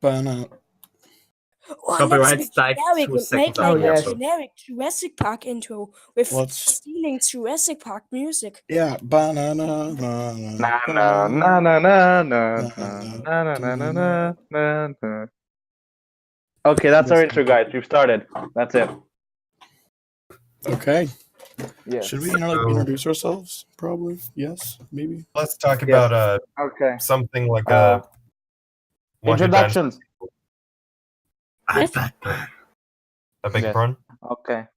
Banana. Or Copyright let's be strike generic 2 and make seconds like after a episode. generic Jurassic Park intro with Let's- stealing Jurassic Park music. Yeah, banana. Na na na na na na na na na na na na. Okay, that's our intro, guys. We've started. That's it. Okay. Yeah. Should we So- introduce ourselves? Probably. Yes. Maybe. Let's talk Yes. about Okay. something like Introductions. I'm Yes. Batman. I beg your Yes. pardon? Okay.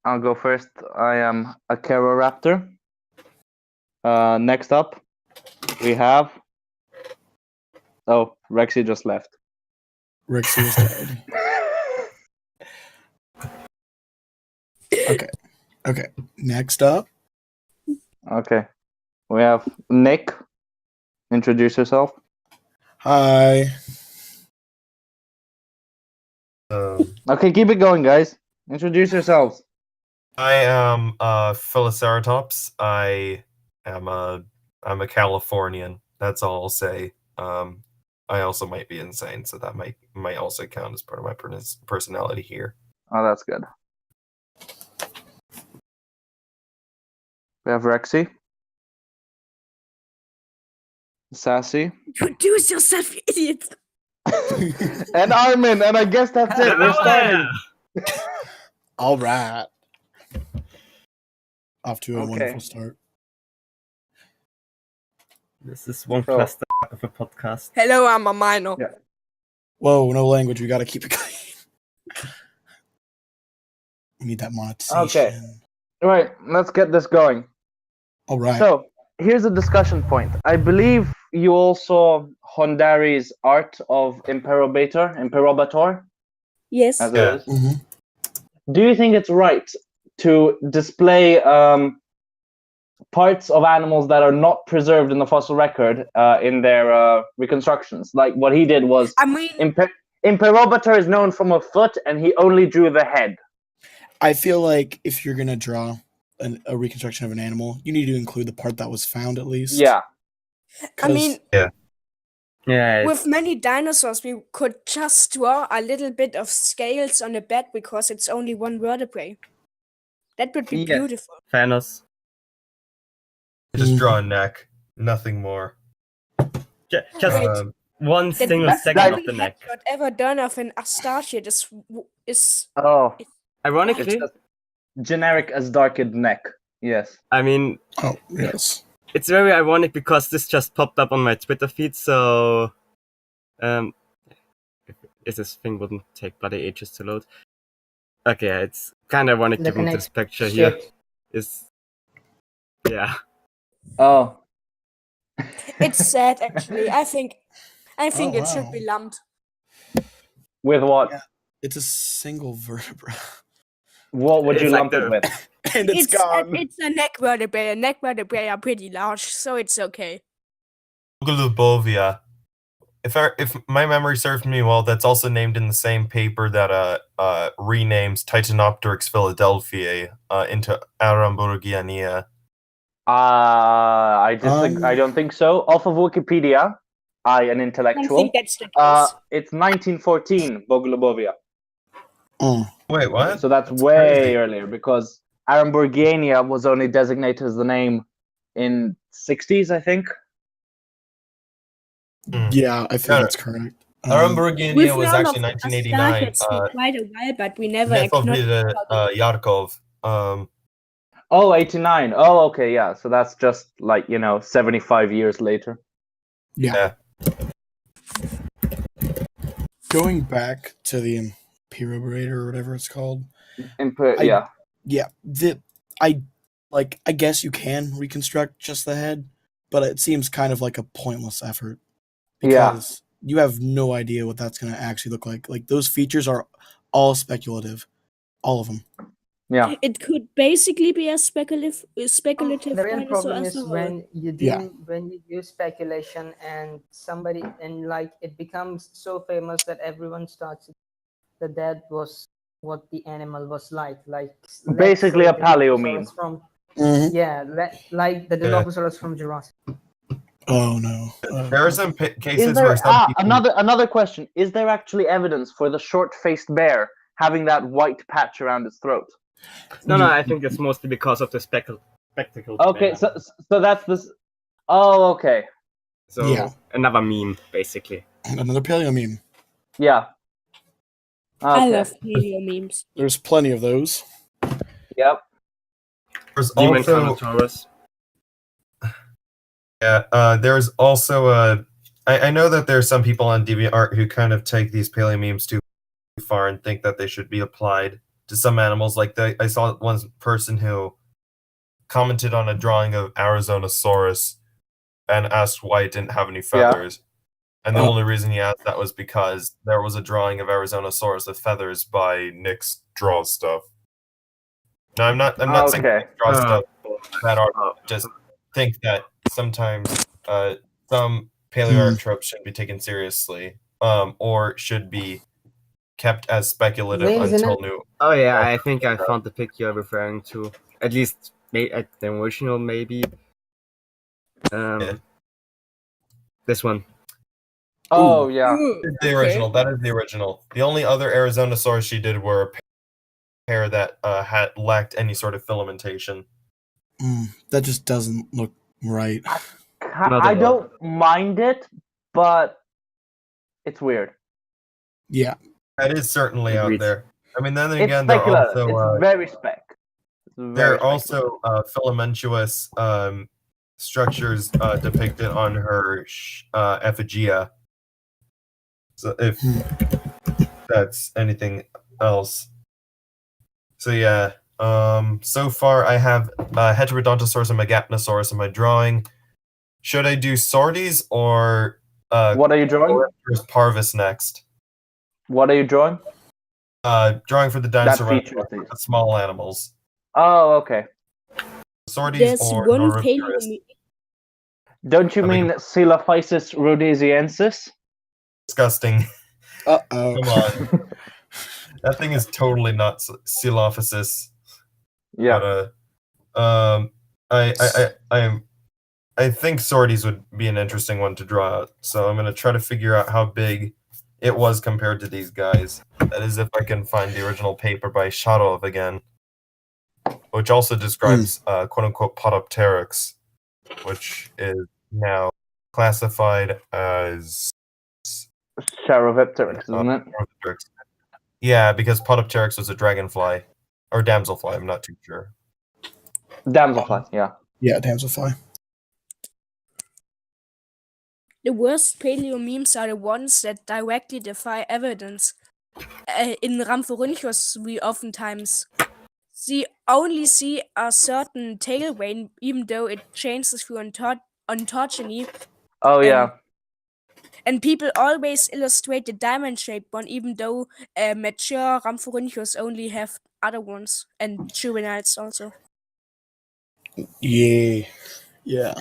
I'll go first. I am a Raptor. Next up, we have. Oh, Rexy just left. Rexy is dead. Okay. Next up. Okay. We have Nick. Introduce yourself. Hi. Okay, keep it going, guys. Introduce yourselves. I am Philoceratops. I'm a Californian. That's all I'll say. I also might be insane, so that might also count as part of my personality here. Oh, that's good. We have Rexy. Sassy. Introduce yourself, you idiots. And Armin, and I guess that's it. We're starting. All right. Off to a Okay. wonderful start. This is one So- cluster of a podcast. Hello, I'm a minor. Yeah. Whoa, no language. We gotta keep it clean. We need that monetization. Okay. All right, let's get this going. All right. So, here's a discussion point. I believe you all saw Hondari's art of Imperobator, Yes. as Yeah. it is. Mhm. Do you think it's right to display parts of animals that are not preserved in the fossil record in their reconstructions? Like what he did was I mean, Imperobator is known from a foot, and he only drew the head. I feel like if you're gonna draw a reconstruction of an animal, you need to include the part that was found at least. Yeah, I mean, Yeah, it's, with many dinosaurs, we could just draw a little bit of scales on the back because it's only one vertebrae. That would be Yeah. beautiful. Thanos. Just draw a neck, nothing more. Just Um, one That single that- segment that- of the neck. Whatever done of an Astarte is oh, Ironically, it's just generic as darkened neck. Yes. I mean, Oh, yes. it's very ironic because this just popped up on my Twitter feed, so if this thing wouldn't take bloody ages to load. Okay, it's kind of ironic Look given at this it. picture here Shit. is yeah. Oh, it's sad actually. I think it should wow. be lumped. with what? Yeah. It's a single vertebra. What would It's you like lump it the- with? And it's gone. It's a neck vertebrae. And neck vertebrae are pretty large, so it's okay. Bogolubovia. If my memory serves me well, that's also named in the same paper that renames Titanopteryx philadelphiae into Aramburgiania. I don't think so. Off of Wikipedia, an I don't intellectual. think that's the case. It's 1914 Bogolubovia. Oh. Wait, what? So that's way crazy. earlier because Aramburgiania was only designated as the name in 60s, I think. Yeah, I think Yeah. that's correct. Aramburgiania We've was known actually of 1989. Astartes for quite a while, but we never acknowledged Nefovida Yarkov. Oh, 89. Oh, okay, yeah. So that's just like, 75 years later. Yeah. Going back to the Imperobator or whatever it's called. Yeah. Yeah, I guess you can reconstruct just the head, but it seems kind of like a pointless effort Yeah. because you have no idea what that's going to actually look like. Like those features are all speculative, all of them. Yeah. It could basically be a speculative The real dinosaur problem as is well. when you Yeah. when you use speculation and somebody and like it becomes so famous that everyone starts that was what the animal was like let's Basically say a paleo Dilophosaurus meme. from Mm-hmm. like the Dilophosaurus from Jurassic. Oh no. There are some cases Is there where some people. another question? Is there actually evidence for the short-faced bear having that white patch around its throat? No, I think it's mostly because of the spectacles. Okay, so that's this. Oh, okay. So Yeah. another meme, basically. Another paleo meme. Yeah. I Okay. love paleo memes. There's plenty of those. Yep. There's Demon also Carnotaurus. there's also I know that there's some people on DeviantArt who kind of take these paleo memes too far and think that they should be applied to some animals. Like I saw one person who commented on a drawing of Arizonosaurus and asked why it didn't have any feathers. And the Oh. only reason he asked that was because there was a drawing of Arizonosaurus with feathers by Nick's Draw Stuff. No, I'm not saying Okay. Nick Draw Stuff that are Oh, just think that sometimes some paleo art tropes shouldn't be taken seriously, or should be kept as speculative Wait, isn't until it- new. Oh yeah, I think I found the pic you're referring to. At least at the original, maybe. Yeah. This one. Oh, yeah. The original. That is the original. The only other Arizonosaurus she did were a pair that had lacked any sort of filamentation. That just doesn't look right. I don't mind it, but it's weird. Yeah. That is certainly out Agreed. there. I mean, then It's again, they're speculative. also It's very spec. It's very there are speculative. also filamentuous structures depicted on her effigia. So if that's anything else. So yeah, so far I have Heterodontosaurus and Megapnosaurus in my drawing. Should I do Sortes or What are you drawing? Corypterus parvus next? What are you drawing? Drawing for the That dinosaur feature, please. small animals. Oh, okay. Sortes There's or one Neuropterus. paleo meme. Don't you I mean mean- Coelophysis rhodesiensis? Disgusting. Uh-oh. Come on. That thing is totally not Coelophysis. Yeah. But, I think Sortes would be an interesting one to draw out. So I'm gonna try to figure out how big it was compared to these guys. That is, if I can find the original paper by Sharov again, which also describes quote unquote Podopteryx, which is now classified as Charovipteryx, isn't it? Podopteryx. Yeah, because Podopteryx was a dragonfly or damselfly. I'm not too sure. Damselfly, yeah. Yeah, damselfly. The worst paleo memes are the ones that directly defy evidence. In Rhamphorhynchus, we oftentimes only see a certain tail vein, even though it changes through ontogeny. Oh, yeah. And people always illustrate the diamond-shaped one, even though mature Rhamphorhynchus only have other ones, and juveniles also. Yeah. Yeah.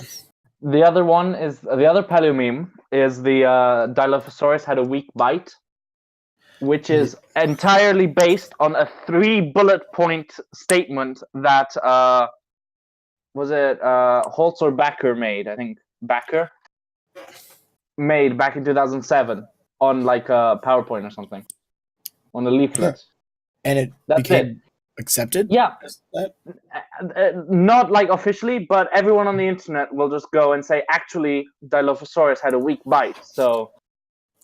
The other one is the other paleo meme is the Dilophosaurus had a weak bite, which is entirely based on a 3-bullet point statement that was it Holtz or Backer made? I think Backer made back in 2007 on like a PowerPoint or something on a leaflet. And it That's became it. accepted? Yeah. That? Not like officially, but everyone on the internet will just go and say, actually, Dilophosaurus had a weak bite, so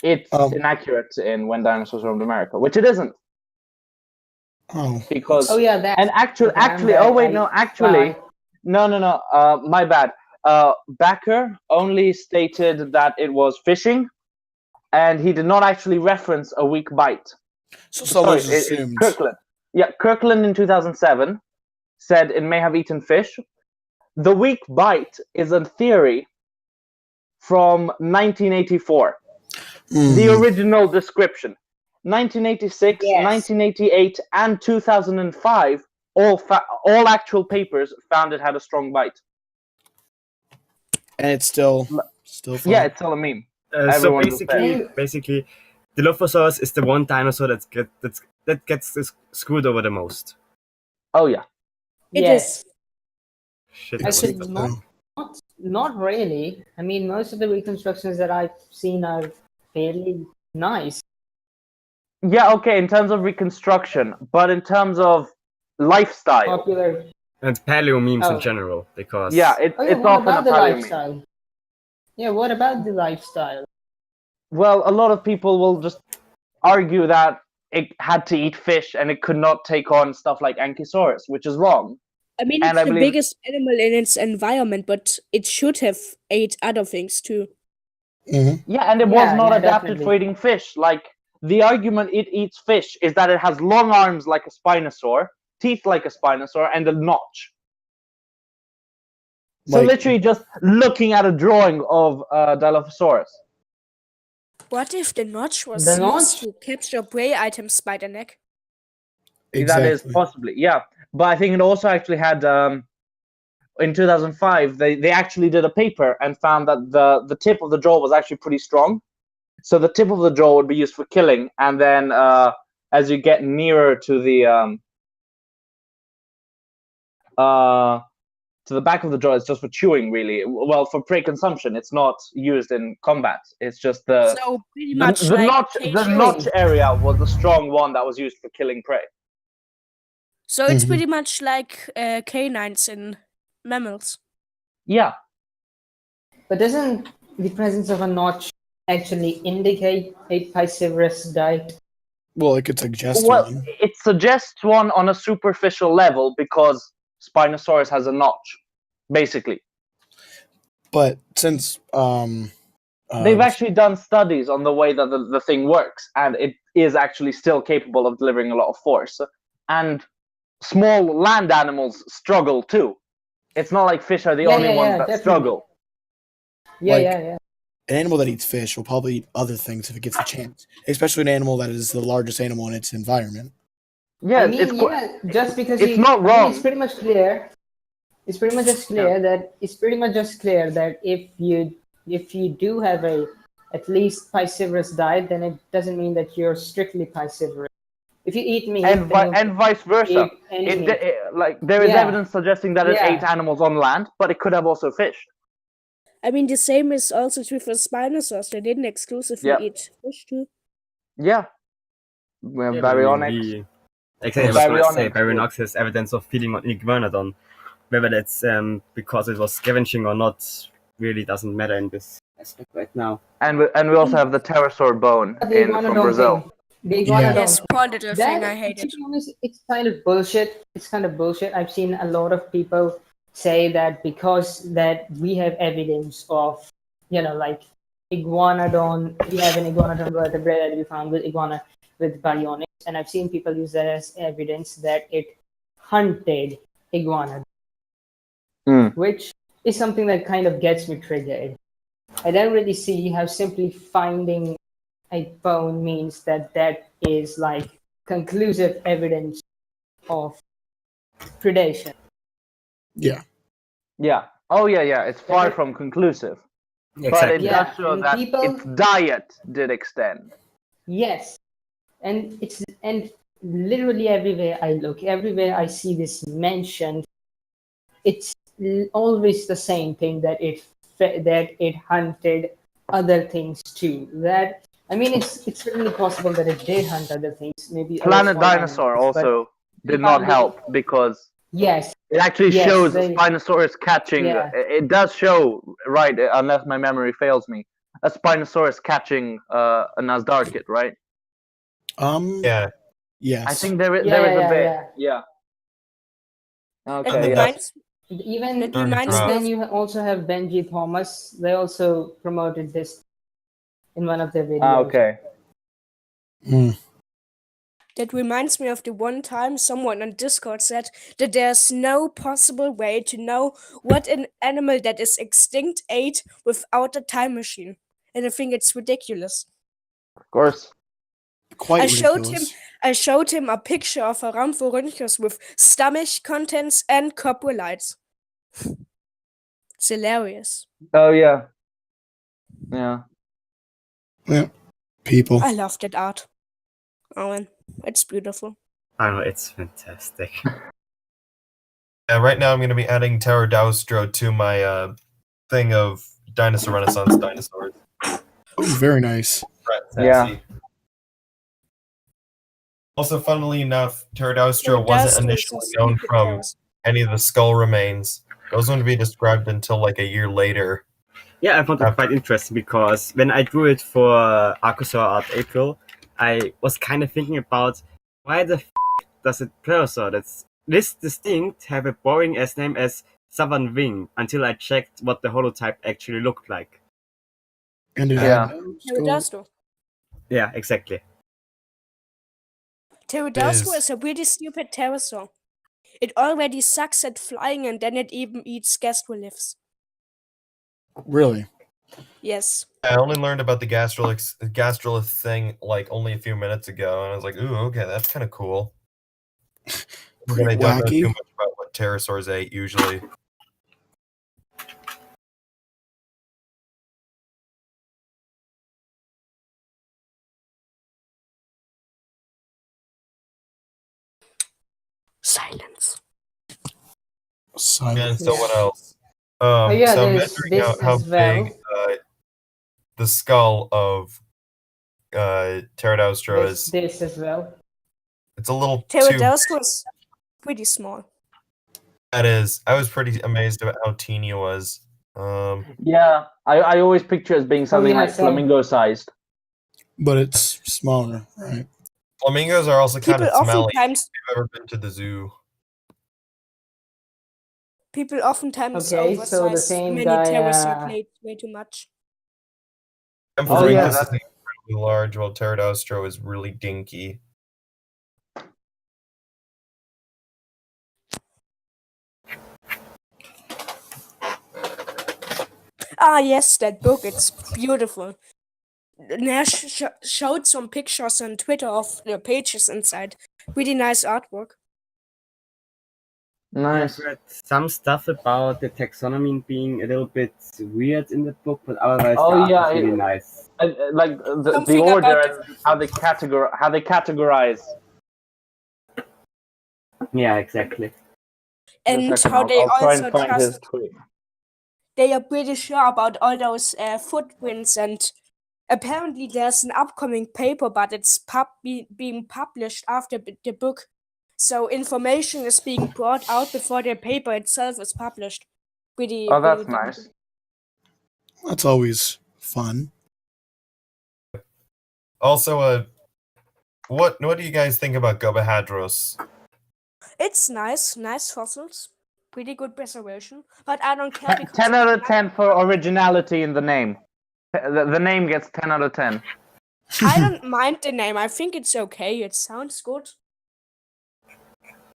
it's inaccurate in When Dinosaurs Roamed America, which it isn't. Oh. Because Oh yeah, that. and my bad. Backer only stated that it was fishing, and he did not actually reference a weak bite. So someone just it's assumed. Kirkland. Yeah, Kirkland in 2007 said it may have eaten fish. The weak bite is a theory from 1984. The original description. 1986, Yes. 1988, and 2005, all actual papers found it had a strong bite. And it's still fun. Yeah, it's still a meme. So Everyone will basically, Dilophosaurus is the one dinosaur that gets screwed over the most. Oh yeah. It Yes. is. Shit, I that was should tough. not not really. I mean, most of the reconstructions that I've seen are fairly nice. Yeah, okay, in terms of reconstruction, but in terms of lifestyle, Popular. And paleo memes Oh. in general, because yeah, Oh, yeah, it's what often a about the paleo meme. lifestyle? Yeah, what about the lifestyle? Well, a lot of people will just argue that it had to eat fish and it could not take on stuff like Ankylosaurus, which is wrong. I mean, And it's I the believe- biggest animal in its environment, but it should have ate other things too. Hmm. Yeah, and it was Yeah, not yeah, adapted for definitely. eating fish. Like, the argument it eats fish is that it has long arms like a spinosaur, teeth like a spinosaur, and a notch. So Like- literally just looking at a drawing of Dilophosaurus. What if the notch was The used notch? to capture prey items by the neck? That is possibly, yeah. But I think it also actually had, in 2005, they actually did a paper and found that the tip of the jaw was actually pretty strong. So the tip of the jaw would be used for killing, and then as you get nearer to the back of the jaw, it's just for chewing, really. Well, for prey consumption, it's not used in combat. It's just the So pretty the, much the like notch. cage- The notch area was the strong one that was used for killing prey. So it's Mhm. pretty much like canines in mammals. Yeah. But doesn't the presence of a notch actually indicate a piscivorous diet? Well, it could suggest Well, one. it suggests one on a superficial level because Spinosaurus has a notch, basically. But since They've actually done studies on the way that the thing works, and it is actually still capable of delivering a lot of force. And small land animals struggle too. It's not like fish are the Yeah, only yeah, ones yeah, that definitely. struggle. Yeah, Like- yeah. an animal that eats fish will probably eat other things if it gets the chance. Especially an animal that is the largest animal in its environment. Yeah, I mean, it's just because it's not I mean, wrong. it's pretty much clear. It's pretty much just clear that if you do have a at least piscivorous diet, then it doesn't mean that you're strictly piscivorous. If you eat meat, and then you vice versa. eat anything. Like there is Yeah. evidence suggesting that it Yeah. ate animals on land, but it could have also fish. I mean, the same is also true for Spinosaurus. They didn't exclusively Yeah. eat fish too. Yeah. Well, Yeah, but I mean, baryonyx. Exactly, I was gonna say Baryonyx, Baryonyx has evidence of feeding on Iguanodon. Whether that's because it was scavenging or not really doesn't matter in this aspect right now. And we also have the pterosaur bone The from iguanodon Brazil. thing. The iguanodon. Yes, predator That, thing. I hate to it. be honest, it's kind of bullshit. It's kind of bullshit. I've seen a lot of people say that because that we have evidence of, like iguanodon, we have an iguanodon vertebrae that we found with baryonyx, and I've seen people use that as evidence that it hunted iguanodon, which is something that kind of gets me triggered. I don't really see how simply finding a bone means that is like conclusive evidence of predation. Yeah. Yeah. Oh yeah. It's far from conclusive, but it Yeah, does show and that people- its diet did extend. Yes, and literally everywhere I look, everywhere I see this mentioned, it's always the same thing that it hunted other things too. That I mean, it's certainly possible that it did hunt other things. Maybe other Planet small Dinosaur animals, but also did not found it- help because yes, it actually Yes, shows they- Spinosaurus catching. Yeah. It does show, right? Unless my memory fails me, a Spinosaurus catching a Nasdarkid, right? Yeah. Yes. I think there is Yeah, a yeah, bit. yeah. It Okay. Yeah. reminds, even it Turn reminds around. me then of, you also have Benji Thomas. They also promoted this in one of their videos. Okay. Mm. that reminds me of the one time someone on Discord said that there's no possible way to know what an animal that is extinct ate without a time machine. And I think it's ridiculous. Of course. Quite I showed ridiculous. I showed him a picture of a Rhamphorhynchus with stomach contents and coprolites. It's hilarious. Oh yeah. Yeah. People. I love that art. Owen, it's beautiful. I know, it's fantastic. Right now I'm going to be adding Pterodaustro to my thing of Dinosaur Renaissance dinosaurs. Oh, very nice. Yeah. Sassy. Also, funnily enough, Pterodaustro wasn't initially known from any of the skull remains. Those wouldn't be described until like a year later. Yeah, I found it quite interesting because when I drew it for Archosaur Art April, I was kind of thinking about why the does a Plesiosaur that's this distinct have a boring ass name as Southern Wing until I checked what the holotype actually looked like. And it Yeah. had Pterodaustro. Yeah, exactly. Pterodaustro Is- is a really stupid pterosaur. It already sucks at flying and then it even eats gastroliths. really. Yes. I only learned about the gastrolith thing like only a few minutes ago, and I was like, "Ooh, okay, that's kind of cool." But I Pretty don't know wacky. too much about what pterosaurs ate usually. Silence. Silent. And so what else? yeah, so there's measuring this out how as well. big the skull of Pterodaustro There's is, this as well. it's a little too. Pterodaustro is pretty small. That is, I was pretty amazed about how teeny it was. Yeah, I always picture it as being something yeah, like same. flamingo-sized. But it's smaller, right? Flamingos are also kind People of smelly. oftentimes If you've ever been to the zoo? Okay, so the oversize same many guy, pterosaur plates way too much. Amphitrachus yeah, is that's- incredibly large, while Pterodaustro is really dinky. Ah, yes, that book. It's beautiful. Nash showed some pictures on Twitter of the pages inside. Really nice artwork. Nice. I've read some stuff about the taxonomy being a little bit weird in the book, but otherwise Oh, the art yeah, is really it- nice. Like the Something order about and how they categorize. Yeah, exactly. And Just a second, how they I'll try also and find his trust. tweet. They are pretty sure about all those footprints, and apparently there's an upcoming paper, but it's being published after the book. So information is being brought out before the paper itself is published. Pretty. Oh, that's pretty- nice. That's always fun. Also, what do you guys think about Gobahadros? It's nice fossils. Pretty good preservation, but I don't care because 10 out of 10 for originality in the name. The name gets 10 out of 10. I don't mind the name. I think it's okay. It sounds good. I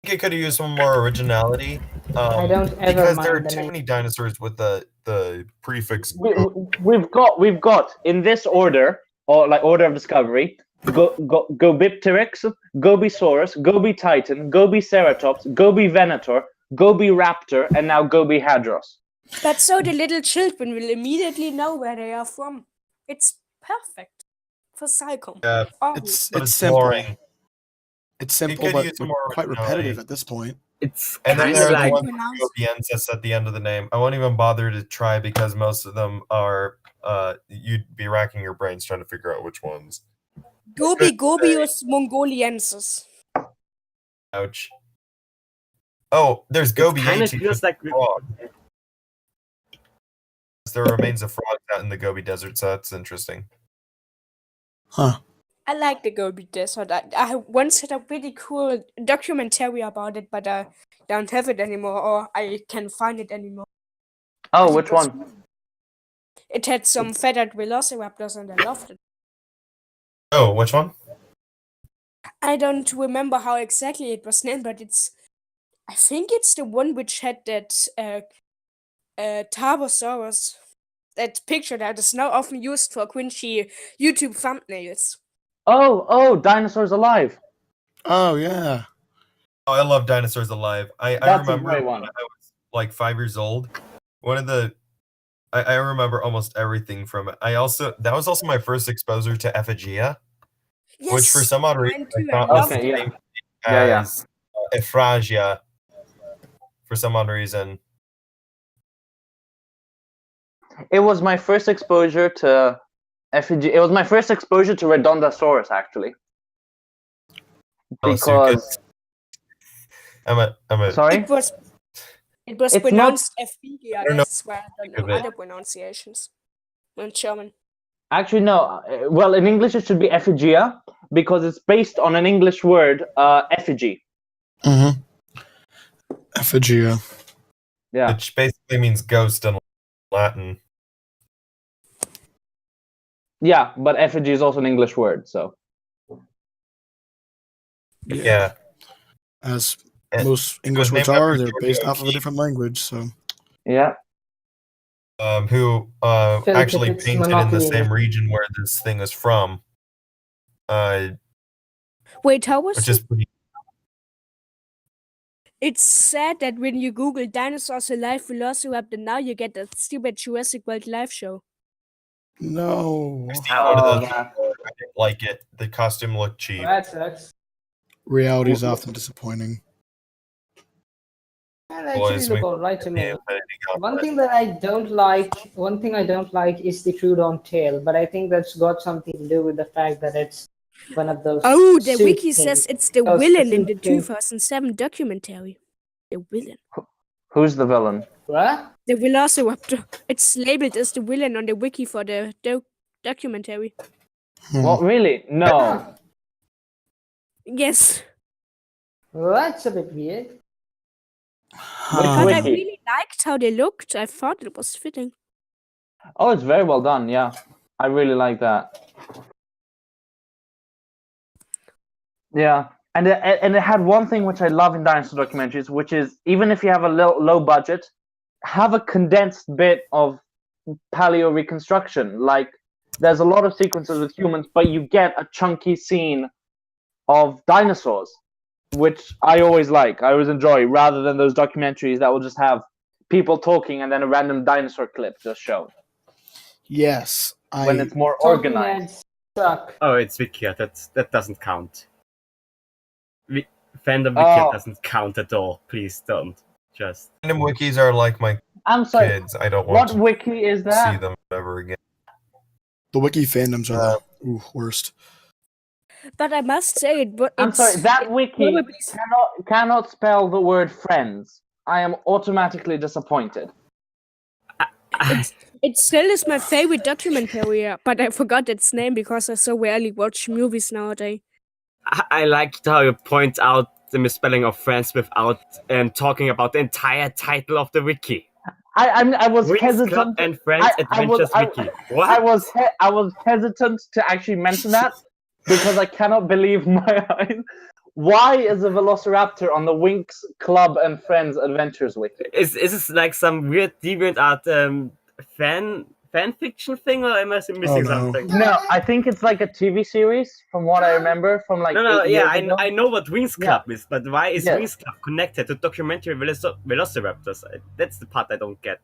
think it could have used some more originality. I don't ever because there are mind the too name. many dinosaurs with the prefix. We've got in this order, or like order of discovery, Gobipteryx, Gobisaurus, Gobititan, Gobiceratops, Gobivenator, Gobiraptor, and now Gobihadros. But so the little children will immediately know where they are from. It's perfect for Psychom. Yeah, It's but it's it's simple. boring. It's simple, could but use some more quite repetitive originality. at this point. It's And then kind there of are the like ones with Gobiensis at the end of the name. I won't even bother to try because most of them are. You'd be racking your brains trying to figure out which ones. Gobius mongoliensis. Ouch. Oh, there's Gobi. kind of feels like frog. There are remains of frogs out in the Gobi Desert, so that's interesting. Huh. I like the Gobi Desert. I once had a really cool documentary about it, but I don't have it anymore, or I can't find it anymore. Oh, It which was- one? It had some feathered velociraptors, and I loved it. Oh, which one? I don't remember how exactly it was named, but I think it's the one which had that Tarbosaurus. That picture that is now often used for cringy YouTube thumbnails. Oh, Dinosaurs Alive. Oh yeah. Oh, I love Dinosaurs Alive. I That's a remember great when one. I was like 5 years old. One of the I remember almost everything from it. That was also my first exposure to Ephygia, Yes, which for some odd reason mine I too, I thought loved was Okay, the yeah. same Yeah. as Euphrasia for some odd reason. It was my first exposure to effigy. It was my first exposure to Redondosaurus, actually. Oh, so you Because I'm a sorry, It was It's not- pronounced Effigy, I don't know guess, where I don't think of know it. other pronunciations. In German. actually no. Well, in English it should be effigia because it's based on an English word, effigy. Mm-hmm. Effigia. Yeah. which basically means ghost in Latin. Yeah, but effigy is also an English word, so Yeah. As And most English words named are, after they're George based off of a O'Keeffe. different language. So yeah. Who Philip, actually it's painted in the Monopoly. same region where this thing is from. Wait, how was Which it? is pretty. It's sad that when you Google dinosaurs alive Velociraptor, now you get that stupid Jurassic World live show. no, I've seen one of Oh, those that- before. I didn't like it. The costume looked cheap. That sucks. reality is often disappointing. That actually Boys, look we- alright to me. Yeah, Infinity One Gauntlet. thing I don't like is the Trudon tail, but I think that's got something to do with the fact that it's one of those. Oh, the suit wiki things. says it's the Oh, villain in suit the thing. 2007 documentary. The villain. Who's the villain? What? The Velociraptor. It's labeled as the villain on the wiki for the documentary. What, really? No. Yes. Well, that's a bit weird. But I Wiki. really liked how they looked. I thought it was fitting. Oh, it's very well done. Yeah, I really like that. Yeah, and it had one thing which I love in dinosaur documentaries, which is even if you have a low budget, have a condensed bit of paleo reconstruction. Like there's a lot of sequences with humans, but you get a chunky scene of dinosaurs, which I always like. I always enjoy, rather than those documentaries that will just have people talking and then a random dinosaur clip just shown. Yes, When I it's more Talking organized. heads suck. Oh, it's Wikia. That doesn't count. Fandom Wikia Oh. doesn't count at all. Please don't. Just Random wikis are like my I'm sorry. kids. I don't What want to wiki is see that? them ever again. the wiki fandoms are the worst. But I must say it. But I'm sorry. That wiki probably cannot spell the word friends. I am automatically disappointed. it still is my favorite documentary, but I forgot its name because I so rarely watch movies nowadays. I liked how you point out the misspelling of friends without talking about the entire title of the wiki. I was Winx Club hesitant. and Friends Adventures Wiki. What? I was hesitant to actually mention that because I cannot believe my eyes. Why is a Velociraptor on the Winx Club and Friends Adventures wiki? Is this like some weird DeviantArt fan fiction thing, or am I missing Oh, no. something? No, I think it's like a TV series, from what I remember, from like No, 8 yeah, years ago. I know what Winx Club is, but why is Yeah. Winx Club connected to documentary Velociraptors? That's the part I don't get.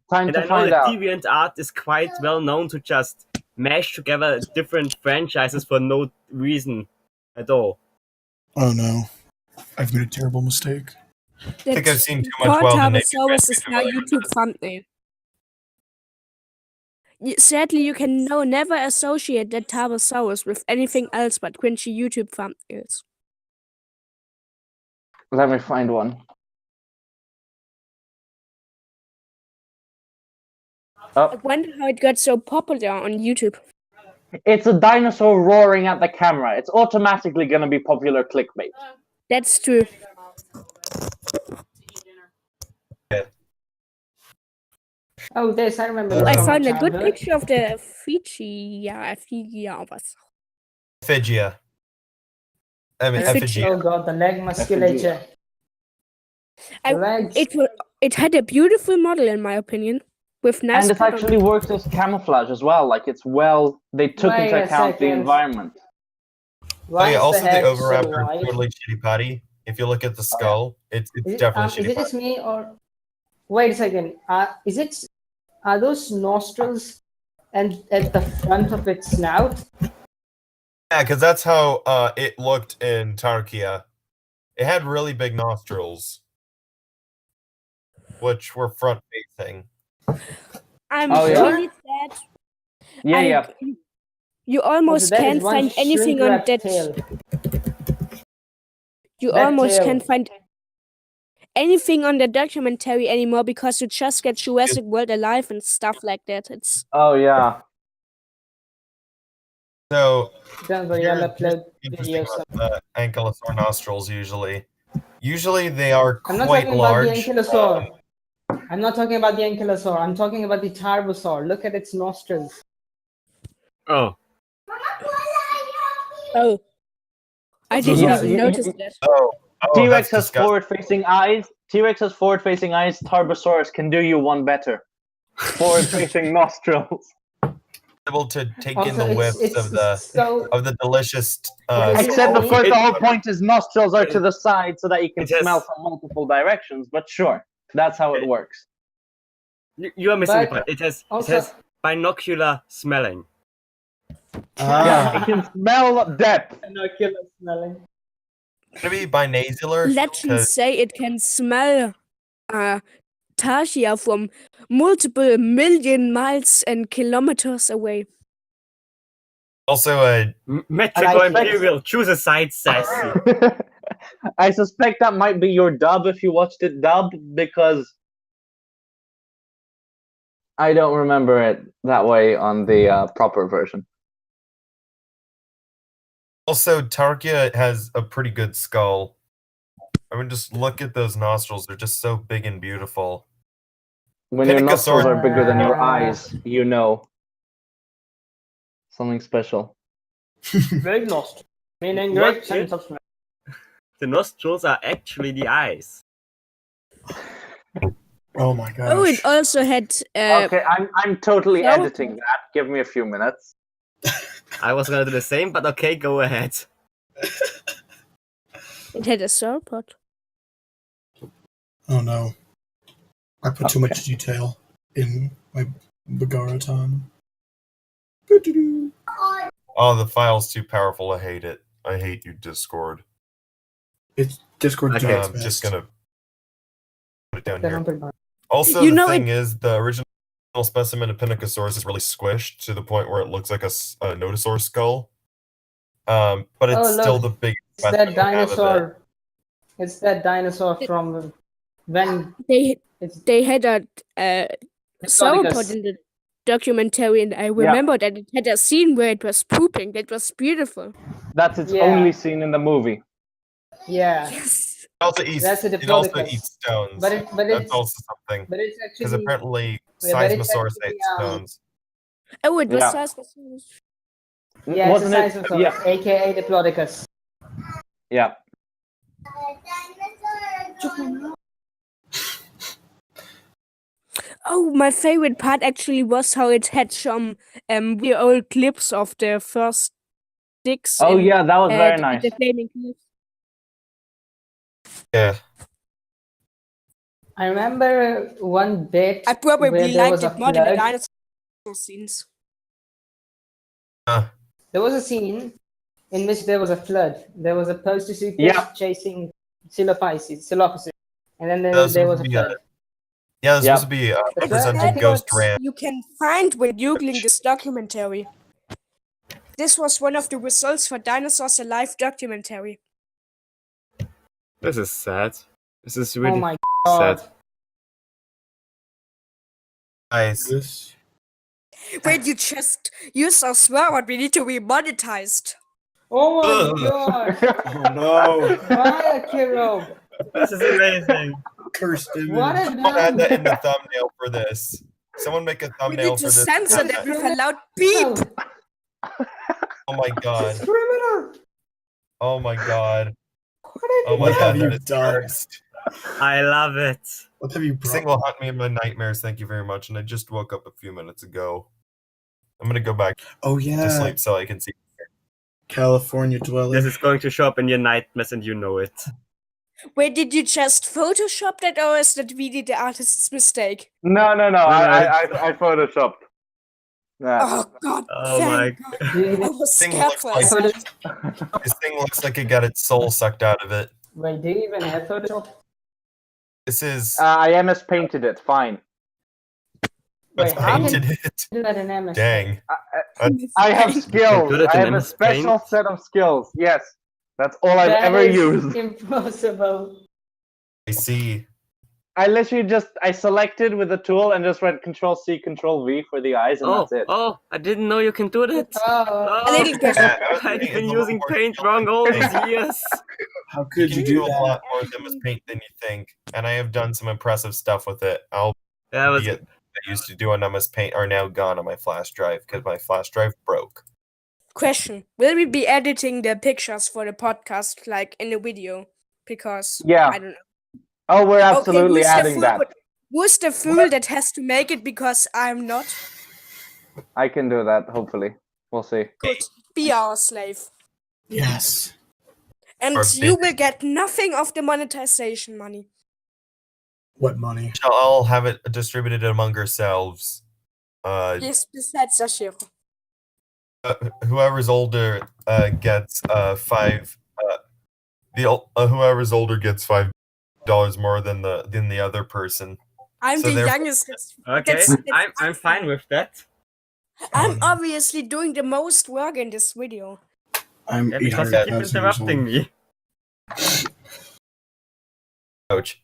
Time And to I know find that out. DeviantArt is quite well known to just mash together different franchises for no reason at all. Oh no, I've made a terrible mistake. I think I've seen too much Poor Wild and Nature Tarbosaurus is Transmission now Value. YouTube thumbnail. Sadly, you can now never associate that Tarbosaurus with anything else but cringy YouTube thumbnails. Let me find one. I wonder how it got so popular on YouTube. It's a dinosaur roaring at the camera. It's automatically going to be popular clickbait. That's true. Oh, this I remember. I this from my found a good childhood. picture of the Effigia, was. Ephigia. I mean, Effigia. effigy. Oh god, the leg musculature. I- The legs. It had a beautiful model, in my opinion, with nice. And it pattern. actually works as camouflage as well. Like it's they took Wait into a account the second. environment. Why is also the the head Oviraptor so is wide? totally shitty patty. If you look at the skull, it's Is it, definitely is shitty it just patty. me or? Wait a second. Are those nostrils and at the front of its snout? Yeah, because that's how it looked in Tarkia. It had really big nostrils, which were front facing. I'm Oh, yeah? really sad. Yeah. You almost that is can't one find anything shrink on wrap that. tail. You That almost tail. can't find anything on the documentary anymore because you just get Jurassic World Alive and stuff like that. It's Oh yeah. So Don't worry, here- I'll here's upload interesting videos. about the ankylosaur nostrils usually. Usually they are I'm not quite talking about the large. ankylosaur. I'm not talking about the ankylosaur. I'm talking about the tarbosaur. Look at its nostrils. Oh, oh, I didn't Yeah, even you- notice you- that. Oh, T-Rex that's has disgusting. forward-facing eyes. T-Rex has forward-facing eyes. Tarbosaurus can do you one better. Forward-facing nostrils. Able to take in Also, the whiffs it's of the delicious. Okay, Except, of course, the whole point is nostrils are to It- the side so that you can it has- smell from multiple directions. But sure, that's how it works. you are missing the But point. It has also- binocular smelling. Yeah, it Ah, can smell depth. binocular smelling. Gonna be binasular. Legends say it can smell tarsia from multiple million miles and kilometers away. Also, Metrical I expect- Imperial, choose a side, sassy. I suspect that might be your dub if you watched it dubbed, because I don't remember it that way on the proper version. also Tarkia has a pretty good skull. I mean, just look at those nostrils; they're just so big and beautiful. When your nostrils Pinacosaur- are bigger than your eyes, you know something special. Great nostril. Meaning What? great sense of smell. The nostrils are actually the eyes. oh my gosh. Oh, it also had Okay, I'm totally so- editing that. Give me a few minutes. I was gonna do the same, but okay, go ahead. it had a sauropod. Oh no. I put too much detail in my Bagara time. Oh, the file's too powerful. I hate it. I hate you, Discord. It's Discord Okay. does I'm its just best. gonna put it down The here. humble bun. Also, You the know thing is, the original specimen of Pinacosaurus is really squished to the point where it looks like a nodosaur skull. But it's Oh, look. still the biggest It's that specimen we have of it. dinosaur. It's that dinosaur from when it's They had a sauropod Diplodocus. in the documentary, and I remember that it had a scene where it was pooping. That was beautiful. That's its Yeah. only scene in the movie. Yeah, Yes. It also eats. That's a It also Diplodocus. eats stones. but it's That's also something but it's because actually apparently Yeah, but it's Seismosaurus actually, ate stones. Oh, it was Yeah. Seismosaurus. yeah, it's Wasn't a it? Seismosaurus, Yeah, aka Diplodocus. yeah. Oh, my favorite part actually was how it had some really old clips of the first dicks. Oh and, yeah, that was very the- nice. The flaming clips. Yeah. I remember one bit I where probably there liked was a it more than the flood. dinosaur scenes. There was a scene in which there was a flood. There was a Pleistocene Yeah. chasing Silophysis, and then there That was supposed a to be flood. Yeah, this Yep. supposed to be But I representing think Ghost it's- Ram. You can find when googling this documentary. This was one of the results for Dinosaurs Alive documentary. This is sad. This is Oh really my god! sad. Nice. This. Wait, you just used our swear word. We need to be monetized. Oh my Ugh. god! Oh no. Why, Kiro? This is amazing. Cursed image. What a Someone add that in the dumb. thumbnail for this. Someone make a We thumbnail need for to this. censor that with a loud beep. Oh my god. Criminal! Oh my god. What did Oh you my What do? god. have you that is done? cursed. I love it. What have you This brought? thing will haunt me in my nightmares. Thank you very much. And I just woke up a few minutes ago. I'm gonna go back Oh to yeah. sleep so I can see. California dweller. This is going to show up in your nightmares and you know it. Wait, did you just Photoshop that, or is that really the artist's mistake? No. I photoshopped. Yeah. Oh God! Oh my thank god. Did I it- was Thing scared looks for a like- second. This thing looks like it got its soul sucked out of it. Wait, do you even have Photoshop? This is IMS painted it. Fine. Wait, how can painted you it. do that in MS? Dang. I have skills. do that I in have a MS special Paint? set of skills. Yes, that's all I've That ever is used. impossible. I see. I literally I selected with the tool and just went Control C, Control V for the eyes, and Oh, that's it. oh! I didn't know you can do that. Oh, A little question. I've It's been a lot using more Paint skill wrong than all Paint. these years. How You could can you do do a that? lot more with MS Paint than you think, and I have done some impressive stuff with it. Yeah, but Albeit I used to do on MS Paint are now gone on my flash drive because my flash drive broke. Question: will we be editing the pictures for the podcast like in the video? Because Yeah. I don't know. Oh, we're absolutely who's the adding fool? that. But who's the fool that has to make it because I'm not? I can do that. Hopefully, we'll see. Good. Be our slave. Yes. And Or you bit- will get nothing of the monetization money. What money? I'll have it distributed among ourselves. Yes, besides Sashiro. Whoever's older gets five. Whoever's older gets $5 more than the other person. I'm So the therefore- youngest. okay, That's I'm fine with that. I'm obviously doing the most work in this video. I'm Yeah, because you keep 800,000 years interrupting old. me. Ouch.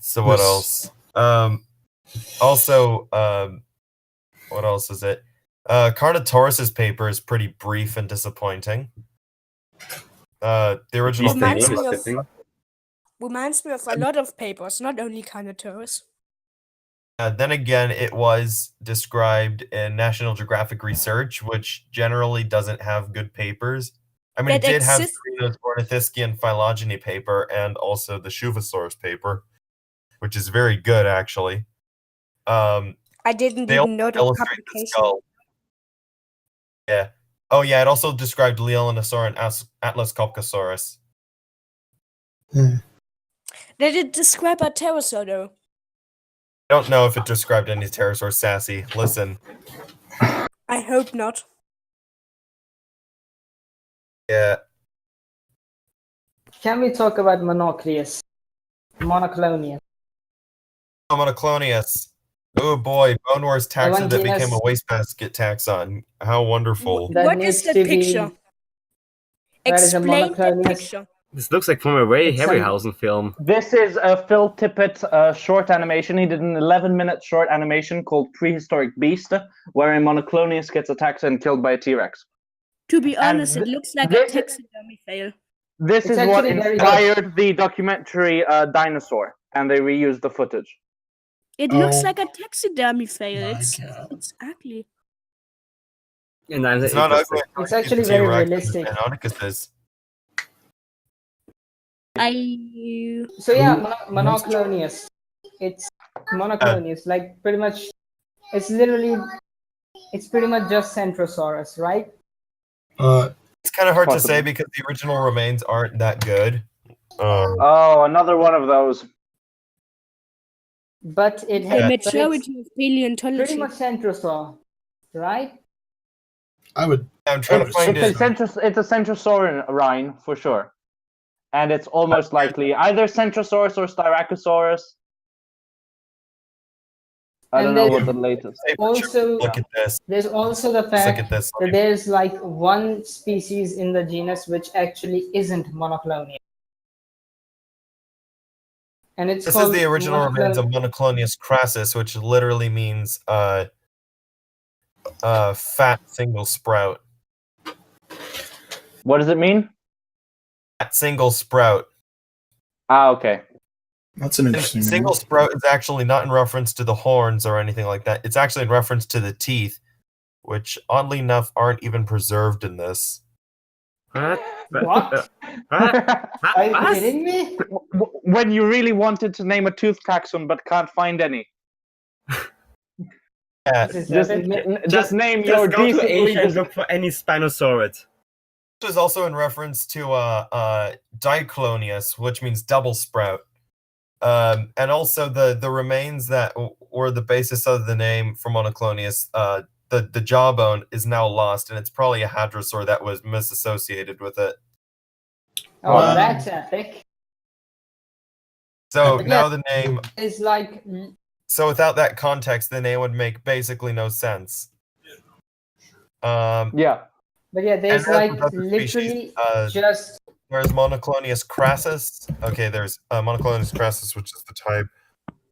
So what Yes. else? Also, what else is it? Carnotaurus's paper is pretty brief and disappointing. The original He's the Reminds paper. me name of- is the thing. Reminds me of a lot of papers, not only Carnotaurus. Then again, it was described in National Geographic Research, which generally doesn't have good papers. I mean, it That did have exists- Cereno's Ornithischian phylogeny paper and also the Shuvasaurus paper, which is very good, actually. I didn't They even know the illustrate the publication. skull. Yeah. Oh, yeah, it also described Leonosaur and Atlas Copcosaurus. Did it describe a pterosaur though? I don't know if it described any pterosaur, Sassy. Listen. I hope not. Yeah. can we talk about Monocleus? Monoclonius. Monoclonius. Oh boy, Bone Wars taxon that Longinus. became a wastebasket taxon. How wonderful. That What needs is that to be- picture? That is a Explain the Monoclonius. picture. This looks like from a Ray It's some- Harryhausen film. This is a Phil Tippett short animation. He did an 11-minute short animation called Prehistoric Beast, wherein Monoclonius gets attacked and killed by a T-Rex. To be And honest, it looks like a this- taxidermy fail. This It's is what actually very inspired the documentary Dinosaur, and they reused the footage. It looks Oh like a taxidermy fail. my It's God. it's ugly. And I'm It's not ugly. It's actually very realistic. Canonicus is. So yeah, Who- Monoclonius. It's Monoclonius. Like pretty much, it's pretty much just Centrosaurus, right? It's kind of hard to say Possibly. because the original remains aren't that good. Oh, another one of those. But it The has majority of pretty paleontology. much Centrosaur, right? I would. I'm trying to It's, find it's, it. it's a Centrosaurin for sure. And it's almost likely either Centrosaurus or Styracosaurus. I don't And know then- what the latest. Hey, Also, Look at this. there's also the Let's look fact at this. that there's like one species in the genus which actually isn't Monoclonius. And it's This is called the original remains of Monoclonius. Monoclonius crassus, which literally means fat single sprout. What does it mean? Fat single sprout. Ah, okay. That's an interesting. Single name. sprout is actually not in reference to the horns or anything like that. It's actually in reference to the teeth, which oddly enough aren't even preserved in this. What? What? What? Are you What? kidding me? When you really wanted to name a tooth taxon but can't find any, Yeah, This is just epic. just name Just your go to decently Asia and look for any Spinosaurid. this is also in reference to Diclonius, which means double sprout. And also the remains that were the basis of the name for Monoclonius, the jawbone is now lost, and it's probably a hadrosaur that was misassociated with it. Oh, Wow. that's epic. So But now yeah. the name It's like So without that context, the name would make basically no sense. Yeah. But yeah, there's as like with other literally species, just There's Monoclonius crassus. Okay, there's Monoclonius crassus, which is the type.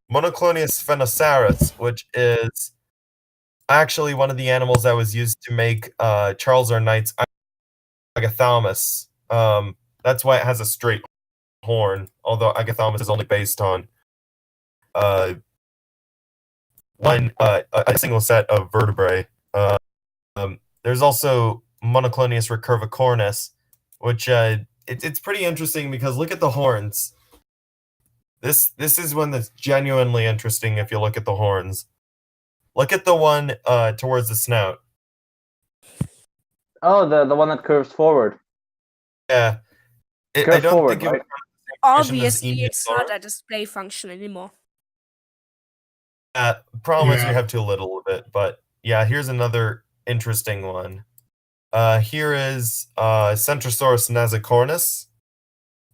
Monoclonius spinoceras, which is actually one of the animals that was used to make Charles R. Knight's Agathaumas. That's why it has a straight horn, although Agathaumas is only based on a single set of vertebrae. There's also Monoclonius recurvicornis, which it's pretty interesting because look at the horns. This is one that's genuinely interesting if you look at the horns. Look at the one towards the snout. Oh, the one that curves forward. Yeah. I Curves don't forward, think it right? would count as the same Obviously, definition as it's not Emaosaurus. a display function anymore. Problem is Yeah. we have too little of it, but yeah, here's another interesting one. Here is Centrosaurus nazicornis,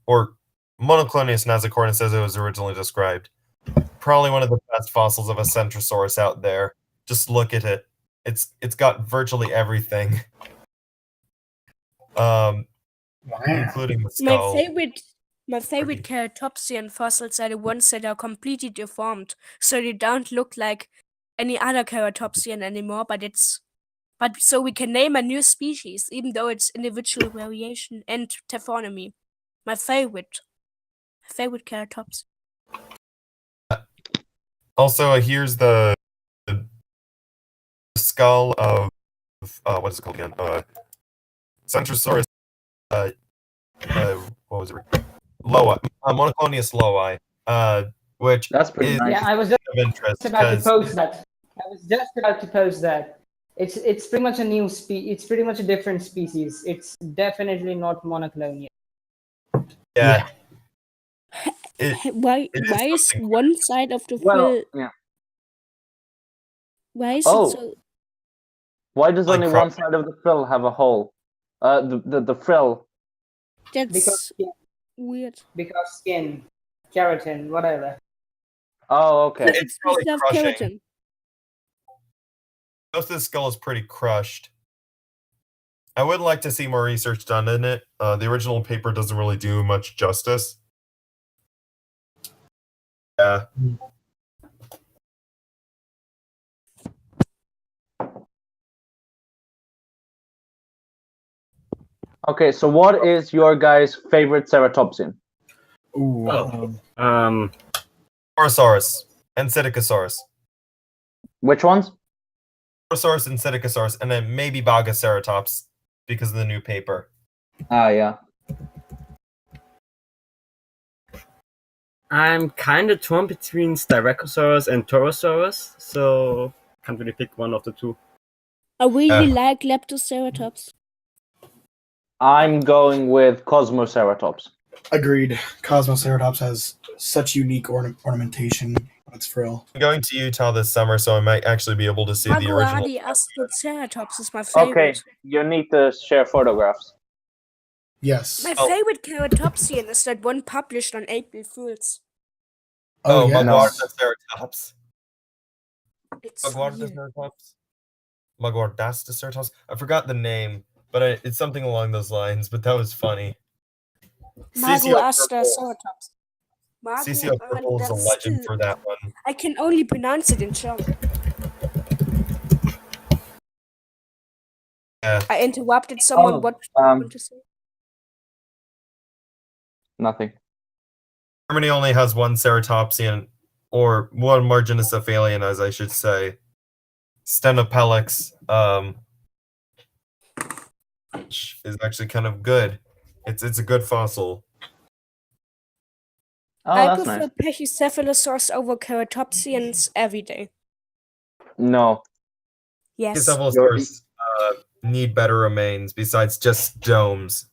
or Monoclonius nazicornis as it was originally described. Probably one of the best fossils of a Centrosaurus out there. Just look at it. It's got virtually everything. Including the skull. My favorite Ceratopsian fossils are the ones that are completely deformed, so they don't look like any other Ceratopsian anymore. But so we can name a new species, even though it's individual variation and taphonomy. My favorite Ceratops. Also, here's the skull of what is it called again? Centrosaurus. What was it? Loa, Monoclonius loai. Which That's pretty is nice. yeah, I was just of interest about to because post that. I was just about to post that. It's pretty much a new It's pretty much a different species. It's definitely not Monoclonius. yeah, Why It is why is something one side of the Well, frill? yeah. Why is Oh. it so? Why does Like only one side of the frill have a hole? The frill. That's Because weird. skin, keratin, whatever. Oh, okay. it's probably Stuff crushing. keratin. Most of the skull is pretty crushed. I would like to see more research done in it. The original paper doesn't really do much justice. Yeah. Okay, so what is your guys' favorite ceratopsian? Ooh. Oh. Orosaurus and Psittacosaurus. Which ones? Orosaurus and Psittacosaurus, and then maybe Bagaceratops because of the new paper. Ah, yeah. I'm kind of torn between Styracosaurus and Torosaurus, so can't really pick one of the two. I really like Leptoceratops. I'm going with Cosmoceratops. Agreed. Cosmoceratops has such unique ornamentation on its frill. I'm going to Utah this summer, so I might actually be able to see the original. Maguadi Astroceratops is my favorite. Okay, you need to share photographs. Yes. My favorite Ceratopsian is that one published on April Fools. Oh, yes. Maguardaceratops. It's weird. Maguardaceratops? Maguardaceratops? I forgot the name, but it's something along those lines, but that was funny. Maguastaceratops. CCO Purple is a legend for that one. I can only pronounce it in German. Yeah. I interrupted someone. Oh, What do you want to say? Nothing. Germany only has one ceratopsian, or one marginocephalian, as I should say. Stenopelix, which is actually kind of good. It's a good fossil. Oh, I that's prefer nice. Pachycephalosaurus over Ceratopsians every day. No. Yes. Cephalosaurs need better remains besides just domes.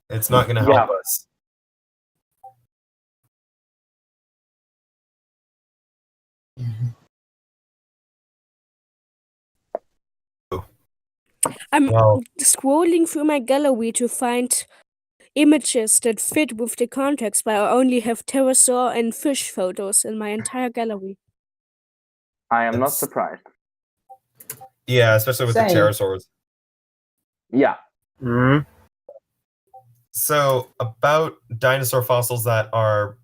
It's not going to help us. I'm Well, scrolling through my gallery to find images that fit with the context, but I only have pterosaur and fish photos in my entire gallery. I am not It's- surprised. Yeah, especially with Same. the pterosaurs. Yeah. Mm. So about dinosaur fossils that are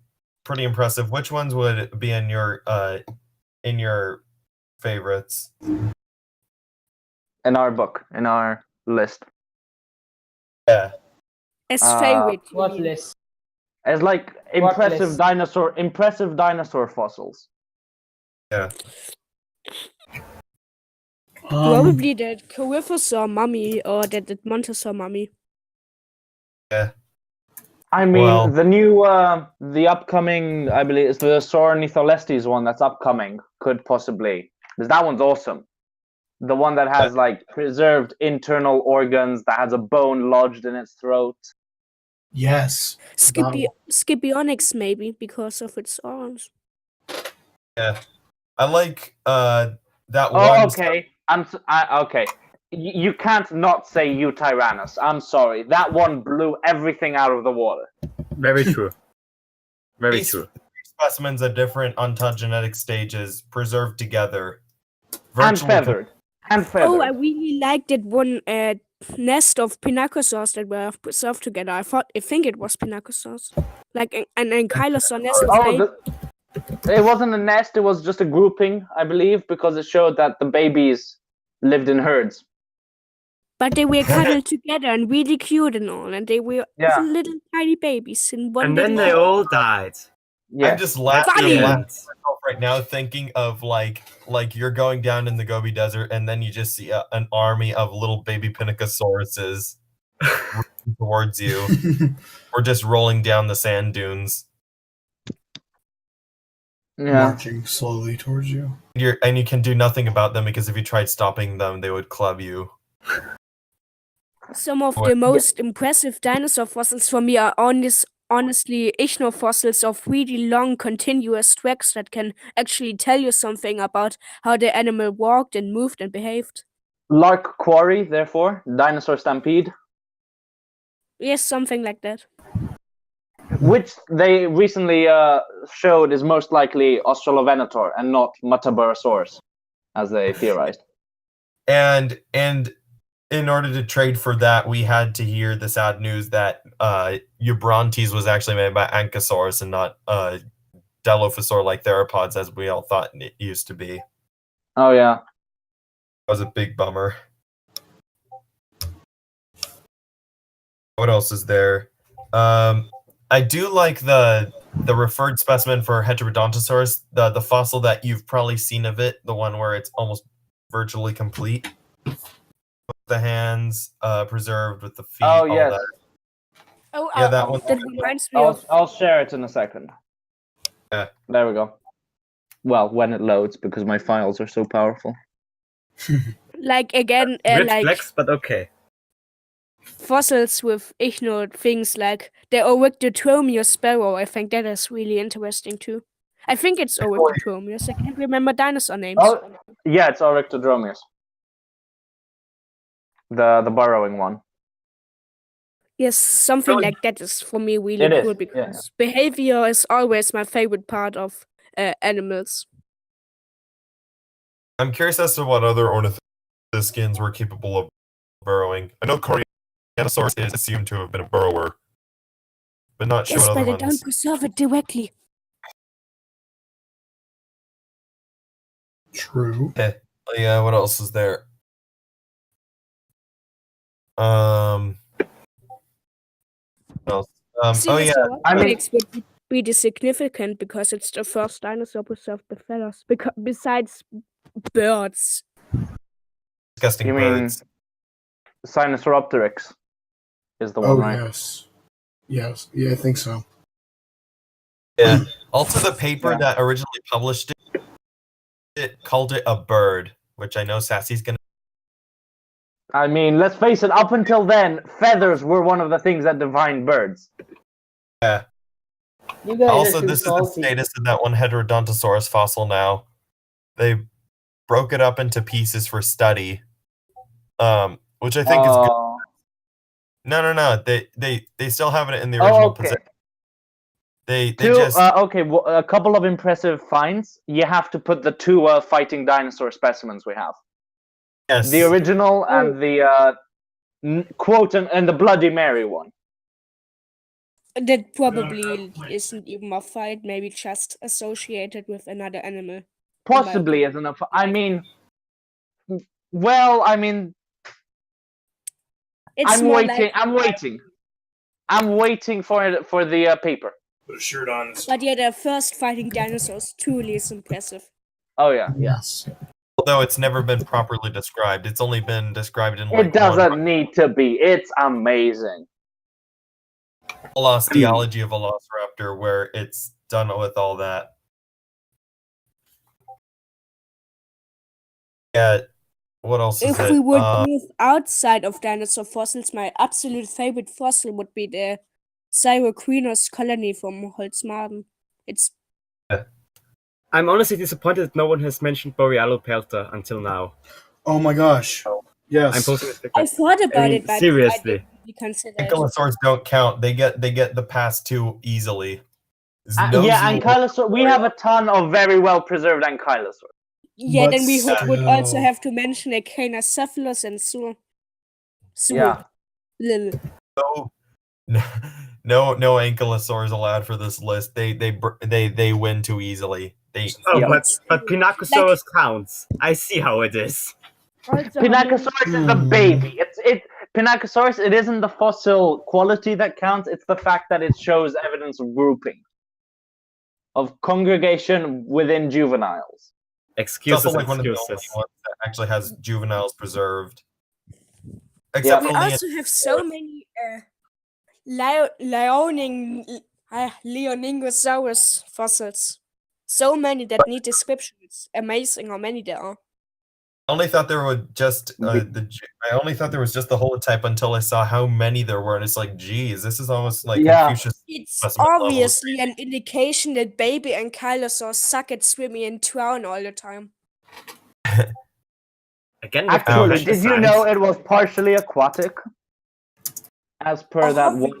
pretty impressive, which ones would be in your favorites? In our book, in our list. Yeah. As Uh, favorite. you What mean. list? As like What impressive list? dinosaur fossils. Yeah. Probably the Coryphosaur mummy or the Montosaur mummy. I mean, Well- the new, the upcoming, I believe, it's the Saurornitholestes one that's upcoming. Could possibly, because that one's awesome. The one that has like preserved internal organs, that has a bone lodged in its throat. Yes. Scipionyx maybe because of its arms. Yeah. I like that Oh, one. okay. Okay. You can't not say Eutyrannus. I'm sorry. That one blew everything out of the water. Very true. Very These true. specimens at different ontogenetic stages preserved together. And Virtually feathered. And feathered. Oh, I really liked that one nest of Pinacosaurs that were preserved together. I think it was Pinacosaurs. Like an Ankylosaur nest of Oh, it wasn't a nest. It was just a grouping, I believe, because it showed that the babies lived in herds. But they were cuddled together and really cute and all, and they were Yeah. little tiny babies in one. And then little they hut. all died. Yeah. I'm just laughing Funny. at myself right now, thinking of like you're going down in the Gobi Desert, and then you just see an army of little baby Pinnacosauruses running towards you, or just rolling down the sand dunes. Yeah. Marching slowly towards you. And you can do nothing about them because if you tried stopping them, they would club you. Some of What- the most impressive dinosaur fossils for me are honestly ichnofossils of really long continuous tracks that can actually tell you something about how the animal walked and moved and behaved. Lark Quarry, therefore. Dinosaur Stampede. Yes, something like that. Which they recently showed is most likely Australovenator and not Metaborasaurus, as they theorized. And in order to trade for that, we had to hear the sad news that Eubrontes was actually made by Ankylosaurus and not Dilophosaur like theropods, as we all thought it used to be. Oh, yeah. That was a big bummer. What else is there? I do like the referred specimen for Heterodontosaurus, the fossil that you've probably seen of it, the one where it's almost virtually complete. With the hands preserved, with the feet. Oh, all yes. that. Oh, Yeah, that one. that reminds me of. I'll share it in a second. Yeah. There we go. Well, when it loads, because my files are so powerful. Like again, Red like flags, but okay. fossils with ichno things like the Oryctotromeus sparrow. I think that is really interesting too. I think it's Oryctotromeus. I can't remember dinosaur names. Oh, yeah, it's Oryctodromeus. The burrowing one. Yes, something Really? like that is for me really It is, cool yeah. because behavior is always my favorite part of animals. I'm curious as to what other ornithischians were capable of burrowing. I know Coryanosaurus is assumed to have been a burrower, but not sure Yes, what but other they don't ones. preserve it directly. True. Oh, yeah, what else is there? What else? Oh yeah, I mean- Stegosaurus would be pretty significant because it's the first dinosaur preserved with feathers. Besides birds. disgusting You mean birds. Sinosauropteryx is the one, Oh right? yes. Yes. Yeah, I think so. Yeah. Also, the paper Yeah. that originally published it called it a bird, which I know Sassy's gonna. I mean, let's face it, up until then, feathers were one of the things that defined birds. You guys Also, are too this is the salty. status of that one Heterodontosaurus fossil now. They broke it up into pieces for study, which I think is good. Oh. No. They still have it in the Oh, original okay. position. They Two, just okay, well, a couple of impressive finds. You have to put the two fighting dinosaur specimens we have. yes. The original and the quote and the Bloody Mary one. That probably isn't even a fight, maybe just associated with another animal. Possibly as enough. I mean, well, I mean, It's I'm more waiting. like, I'm waiting for the paper. Put a shirt on. but yeah, the first fighting dinosaurs truly is impressive. Oh yeah. Yes. Although it's never been properly described, it's only been described in like It doesn't need to be. It's amazing. Theology of Velociraptor, where it's done with all that. Yeah. What else is If it? we would move outside of dinosaur fossils, my absolute favorite fossil would be the Cyroquinos colony from Holzmaden. It's I'm honestly disappointed that no one has mentioned Borealopelta until now. Oh my gosh. Yes. I'm posting this I thought about it, but seriously. I didn't really consider it. Ankylosaurs don't count. They get the past two easily. Yeah, ankylosaur. We have a ton of very well preserved ankylosaurs. Yeah, But then we would also still. have to mention Echinocephalus and so. Yeah. Lil. No ankylosaurs allowed for this list. They win too easily. Oh, Yeah. but Pinacosaurus counts. I see how it is. Pinacosaurus is a baby. Pinacosaurus. It isn't the fossil quality that counts. It's the fact that it shows evidence of grouping, of congregation within juveniles. It's Excuses, also like one of the only excuses. ones that actually has juveniles preserved. Yeah. Except We for the also have so many Leoningosaurus fossils. So many that need description. It's amazing how many there are. I only thought there were just I only thought there was just the holotype until I saw how many there were, and it's like, geez, this is almost like Yeah. Confucius. It's Specimen level. obviously an indication that baby ankylosaurs suck at swimming and drown all the time. Again, with the Actually, did you pesticides. know it was partially aquatic? As per that one.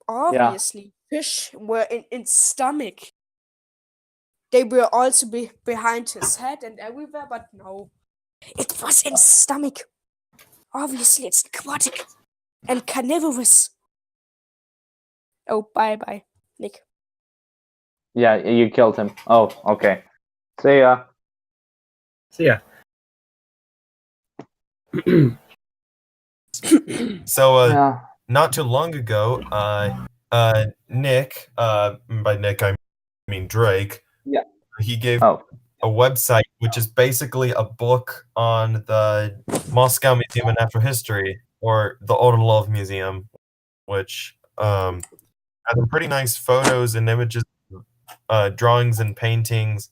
Obviously, fish were in its stomach. They were also behind his head and everywhere, but no. It was in his stomach. Obviously, it's aquatic and carnivorous. Oh, bye, Nick. Yeah, you killed him. Oh, okay. See ya. So yeah. So Yeah. not too long ago, Nick, by Nick I mean Drake. Yeah. He gave Oh. a website which is basically a book on the Moscow Museum of Natural History, or the Orlov Museum, which has some pretty nice photos and images, drawings and paintings,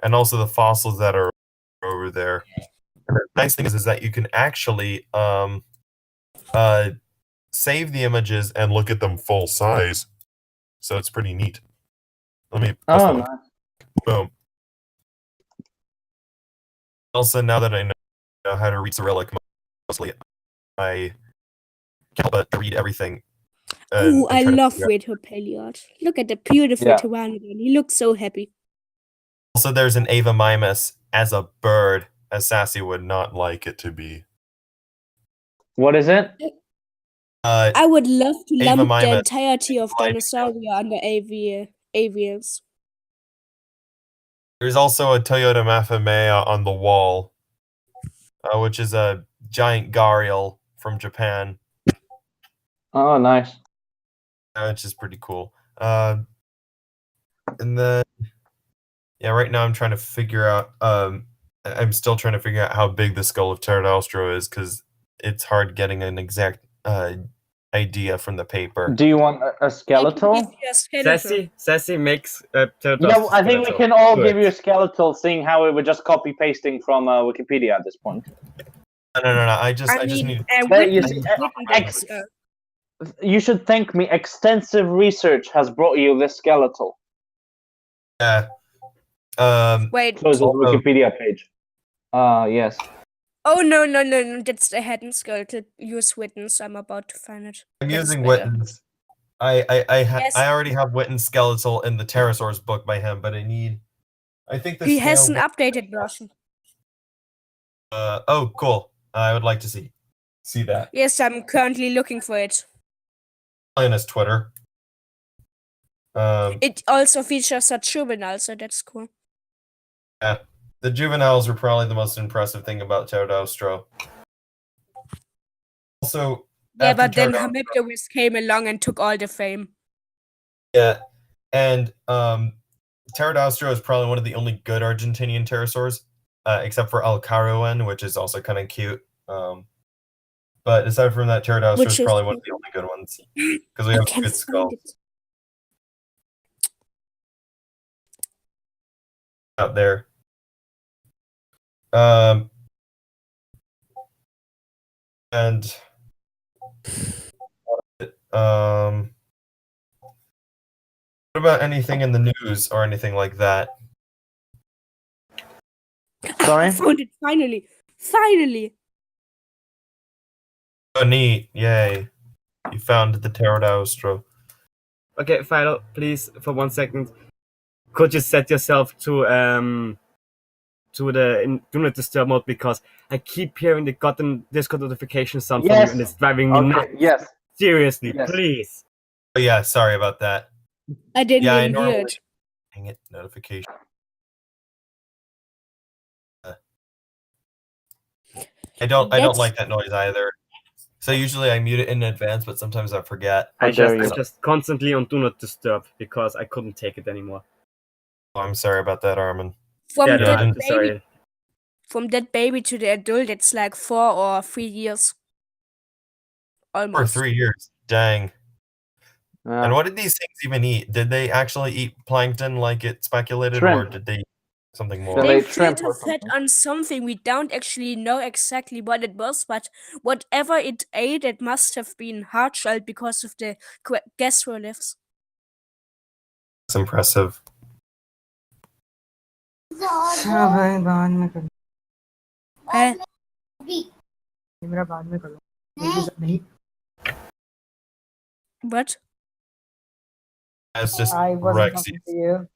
and also the fossils that are over there. And the nice thing is that you can actually save the images and look at them full size. So it's pretty neat. Let me post Oh, that one. nice. Boom. Also, now that I know how to read Cyrillic mostly, I can't help but read everything. Oh, and I try to love figure out- Reto Peliot. Look at the beautiful Yeah. pteranodon. He looks so happy. Also, there's an Ava Mimus as a bird, as Sassy would not like it to be. What is it? I would love to Ava lump the Mimus. entirety of Like- Dinosauria under avians. There's also a Toyota Mafamea on the wall, which is a giant gharial from Japan, Oh, nice. which is pretty cool. And then, yeah, right now I'm trying to figure out. I'm still trying to figure out how big the skull of Pterodaustro is, because it's hard getting an exact idea from the paper. Do you want a skeletal? I can give you a skeletal. Sassy makes Yeah, I think we can all give you a skeletal, seeing how we were just copy pasting from Wikipedia at this point. No. I just mean, need. But you written- see, written ex- books, You should thank me. Extensive research has brought you this skeletal. Yeah. Wait. Close the Also- Wikipedia page. Yes. Oh, no. That's the head and skeletal. Use Wittens. I'm about to find it. I'm That's using better. Wittens. Yes. I already have Witten's skeletal in the Pterosaurs book by him, but I think the He has scale an updated version. oh, cool. I would like to see that. Yes, I'm currently looking for it. On his Twitter. It also features a juvenile, so that's cool. Yeah, the juveniles were probably the most impressive thing about Pterodaustro. Also, Yeah, after but then Pterodaustro- Hamipterus came along and took all the fame. yeah, and Pterodaustro is probably one of the only good Argentinian pterosaurs, except for Alcaroen, which is also kind of cute. But aside from that, Pterodaustro Which is is probably one of the only good ones because we I have can't good find skulls it. out there. And what about anything in the news or anything like that? Sorry? I found it finally. Finally. Oh, neat! Yay! You found the Pterodaustro. Okay, Philo, please, for 1 second, could you set yourself to the do not disturb mode, because I keep hearing the goddamn Discord notification sound from you, Yes. and it's driving me nuts. Okay, yes. Seriously, Yes. please. Oh yeah, sorry about that. I didn't Yeah, I even hear normally- it. Dang it, notification. I don't That's- like that noise either. So usually I mute it in advance, but sometimes I forget. How I dare just, you. I just constantly on do not disturb because I couldn't take it anymore. Oh, I'm sorry about that, Armin. From Yeah, no, that I'm baby, sorry. from that baby to the adult, it's like 4 or 3 years. For Almost. 3 years. Dang. Yeah. And what did these things even eat? Did they actually eat plankton like it speculated, or Shrimp. did they eat something more? So They they shrimp filter or fed something. on something we don't actually know exactly what it was, but whatever it ate, it must have been hard-shelled because of the gastroliths. It's impressive. Eh? What? It's just I wasn't Rexy's talking to you.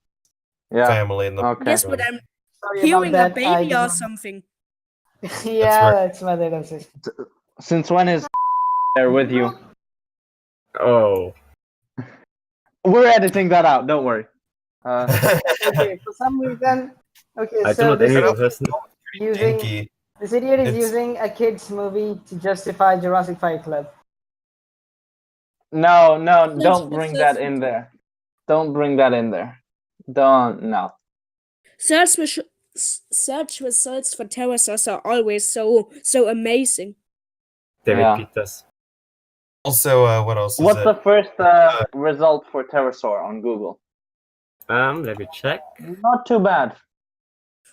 Yeah. family in the Okay. Yes, but I'm Sorry hearing a about that. I baby did or not- something. Yeah, right. that's my little sister. Since when is there with you? Oh. We're editing that out, don't worry. Okay, for some reason. Okay, I do so not this envy I the person. using Dinky. this idiot is It's- using a kids movie to justify Jurassic Fight Club. No, That's don't bring that in there. Don't bring that in there. No. Search results for pterosaurs are always so amazing. David Yeah. Peters. Also, what else is What's it? the first result for pterosaur on Google? Let me check. Not too bad.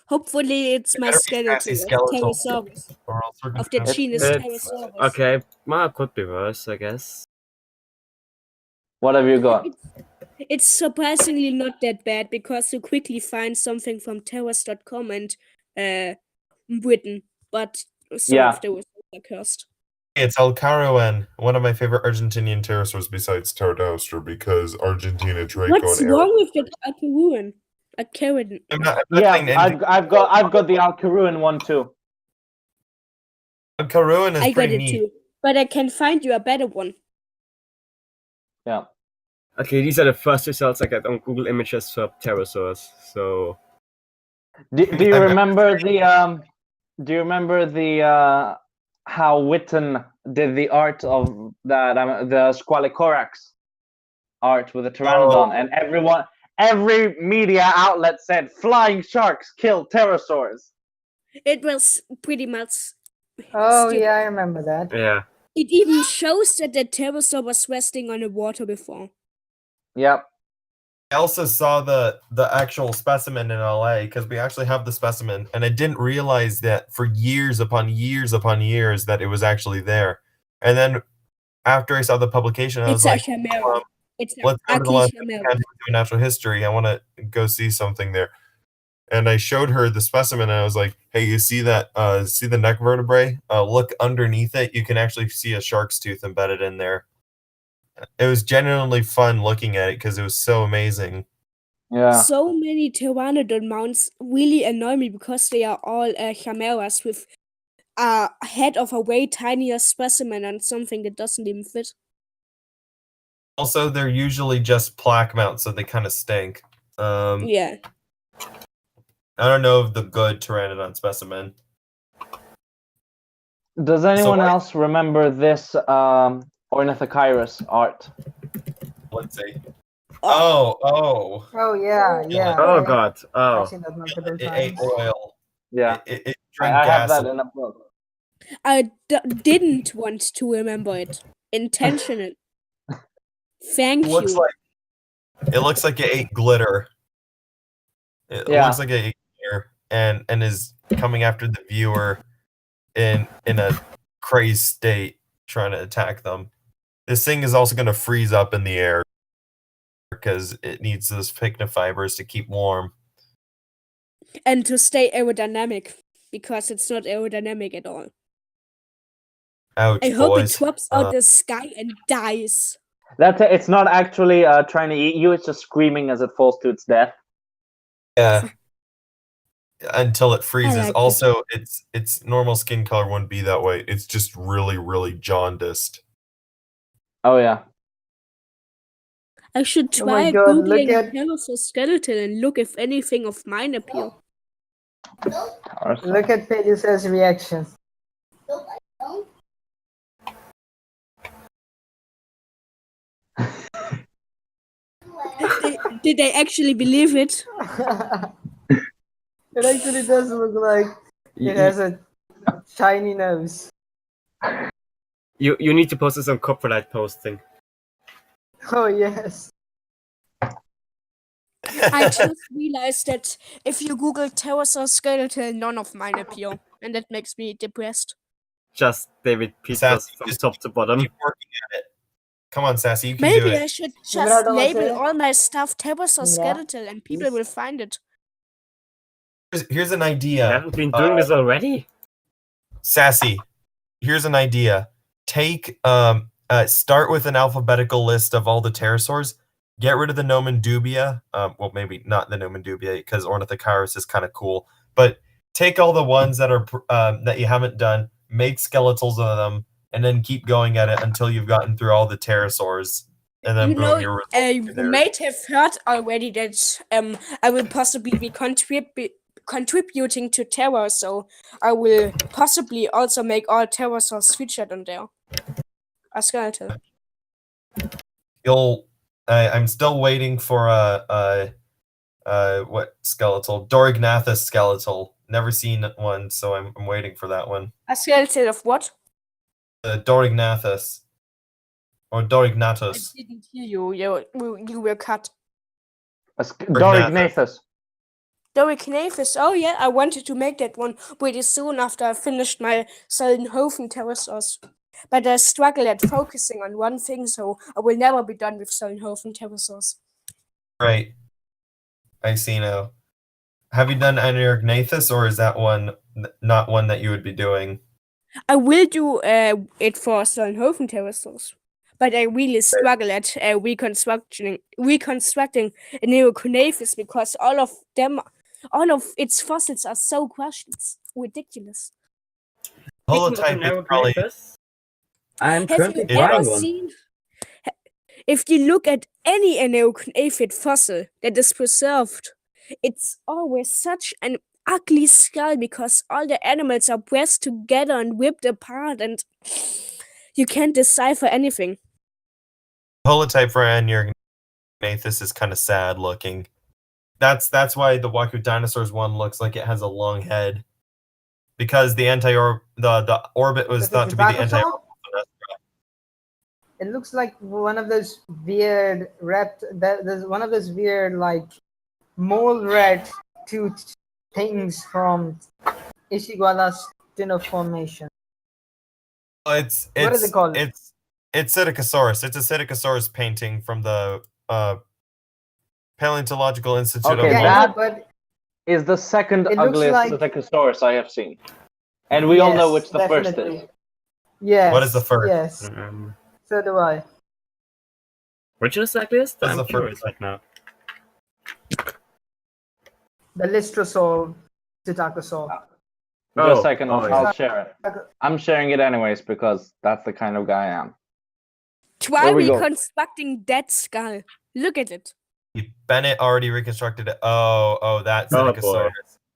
Hopefully, it's my Better be skeleton fancy of skeletal. Pterosaurus, Or else we're of gonna the have- genus It's- Pterosaurus. Okay, well, it could be worse, I guess. What have you got? It's surprisingly not that bad because you quickly find something from terrace.com and Britain, but some Yeah. of those are cursed. It's Alcaroen, one of my favorite Argentinian pterosaurs besides Pterodaustro, because Argentina, Draco, What's and wrong with that Alcaruan? Alcaruan. I'm not Yeah, saying anything. I've got the Alcaruan one too. Alcaroen is I got pretty it neat. too, but I can find you a better one. Yeah. Okay, these are the first results I got on Google Images for pterosaurs. So Do you I'm- remember the how Witten did the art of that the Squalicorax art with the pteranodon, and every media outlet said flying sharks kill pterosaurs. It was pretty much. Oh stupid. yeah, I remember that. yeah, It even shows that the pterosaur was resting on the water before. Yep. I also saw the actual specimen in LA because we actually have the specimen, and I didn't realize that for years upon years upon years that it was actually there. And then after I saw the publication, I It's was a like, chimera. It's let's go to the last chimera. Can't do natural history. I want to go see something there. And I showed her the specimen, and I was like, "Hey, you see that? See the neck vertebrae? Look underneath it. You can actually see a shark's tooth embedded in there." it was genuinely fun looking at it because it was so amazing. Yeah. So many pteranodon mounts really annoy me because they are all chimeras with a head of a way tinier specimen and something that doesn't even fit. Also, they're usually just plaque mounts, so they kind of stink. Yeah. I don't know of the good Pteranodon specimen. Does anyone I- else remember this Ornithochirus art? Let's see. Oh, Oh yeah, yeah. Oh I- god. I've Oh. seen that multiple It ate times. oil. Yeah, It I drank have gas. that in a book. I didn't want to remember it intentionally. Thank Looks you. like it looks like it ate glitter. It Yeah. looks like it ate glitter and is coming after the viewer in a crazed state, trying to attack them. This thing is also going to freeze up in the air because it needs those pycnofibers to keep warm. And to stay aerodynamic, because it's not aerodynamic at all. Ouch, I hope boys. it drops out the sky and dies. It's not actually trying to eat you, it's just screaming as it falls to its death. Yeah. Until it freezes. like it. Also, its normal skin color wouldn't be that way. It's just really, really jaundiced. Oh yeah. I should Oh my try God, look googling at- Pterosaur skeleton and look if anything of mine appear. Look at Peleus' reaction. Did they actually believe it? It actually does look like it has a shiny nose. You need to post some copyright posting. Oh yes. I just realized that if you Google Pterosaur skeleton, none of mine appear, and that makes me depressed. Just David Peters Sassy, from just top to bottom. Keep working at it. Come on, Sassy, you can do Maybe it. I should Remember just that one label there? all my stuff Pterosaur Yeah. skeleton, and people Yes. will find it. Here's an You idea. haven't been doing this already? Sassy, here's an idea. Take start with an alphabetical list of all the pterosaurs. Get rid of the Nomen Dubia. Well, maybe not the Nomen Dubia because Ornithochirus is kind of cool. But take all the ones that are that you haven't done, make skeletals of them, and then keep going at it until you've gotten through all the pterosaurs. And then You boom, know, your results are you there. might have heard already that I will possibly be contributing to Terror, so I will possibly also make all pterosaurs featured on there. A skeleton. I'm still waiting for what skeletal? Dorignathus skeletal. Never seen one, so I'm waiting for that one. A skeleton of what? Dorignathus. Or I Dorignatus. didn't hear you. You were cut. Dorignathus. Dorignathus. Oh yeah, I wanted to make that one pretty soon after I finished my Solnhofen pterosaurs. But I struggle at focusing on one thing, so I will never be done with Solnhofen pterosaurs. Right. I see now. Have you done Anurognathus, or is that one not one that you would be doing? I will do it for Solnhofen pterosaurs, but I really struggle at reconstructing a Neoconathus because all of its fossils are so crushed. It's ridiculous. Holotype is probably I'm Have you currently ever buying one. seen? If you look at any Neoconathid fossil that is preserved, it's always such an ugly skull because all the animals are pressed together and ripped apart, and you can't decipher anything. holotype for Anurognathus is kind of sad looking. That's why the Waku Dinosaurs one looks like it has a long head. Because the the orbit was This thought is to be the Dinosaur? anti-orbit. It looks like one of those weird there's one of those weird like mole rat tooth things from Ishiguala Steno Formation. It's What is it called? It's Psittacosaurus. It's a Psittacosaurus painting from the Paleontological Institute Okay, of Yeah, I that- know, but Is the second It looks ugliest like- Psittacosaurus I have seen. And we all know yes, which the first definitely. is. Yes. What is the first? Yes. So do I. Brachiocyclist? That's I'm the curious first right now. The Lystrosaur, Psittacosaur. Just Oh, a second, oh, yeah. I'll share it. I'm sharing it anyways because that's the kind of guy I am. Try There we go. reconstructing that skull. Look at it. Bennett already reconstructed it. Oh, that's Oh, Psittacosaurus.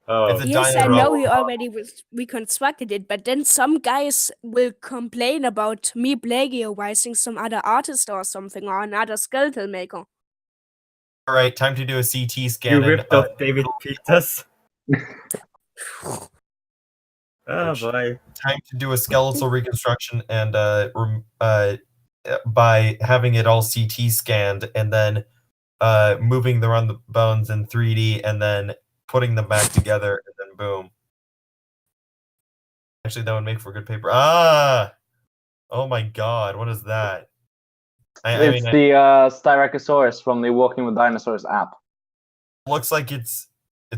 Oh, It's a Yes, I dino know roll. he already reconstructed it, but then some guys will complain about me plagiarizing some other artist or something, or another skeletal maker. All right, time to do a CT you scan. ripped And, off David Peters. Oh boy. time to do a skeletal reconstruction and by having it all CT scanned and then moving around the bones in 3D and then putting them back together and then boom. Actually, that would make for good paper. Oh my god, what is that? It's the Styracosaurus from the Walking with Dinosaurs app. Looks like it's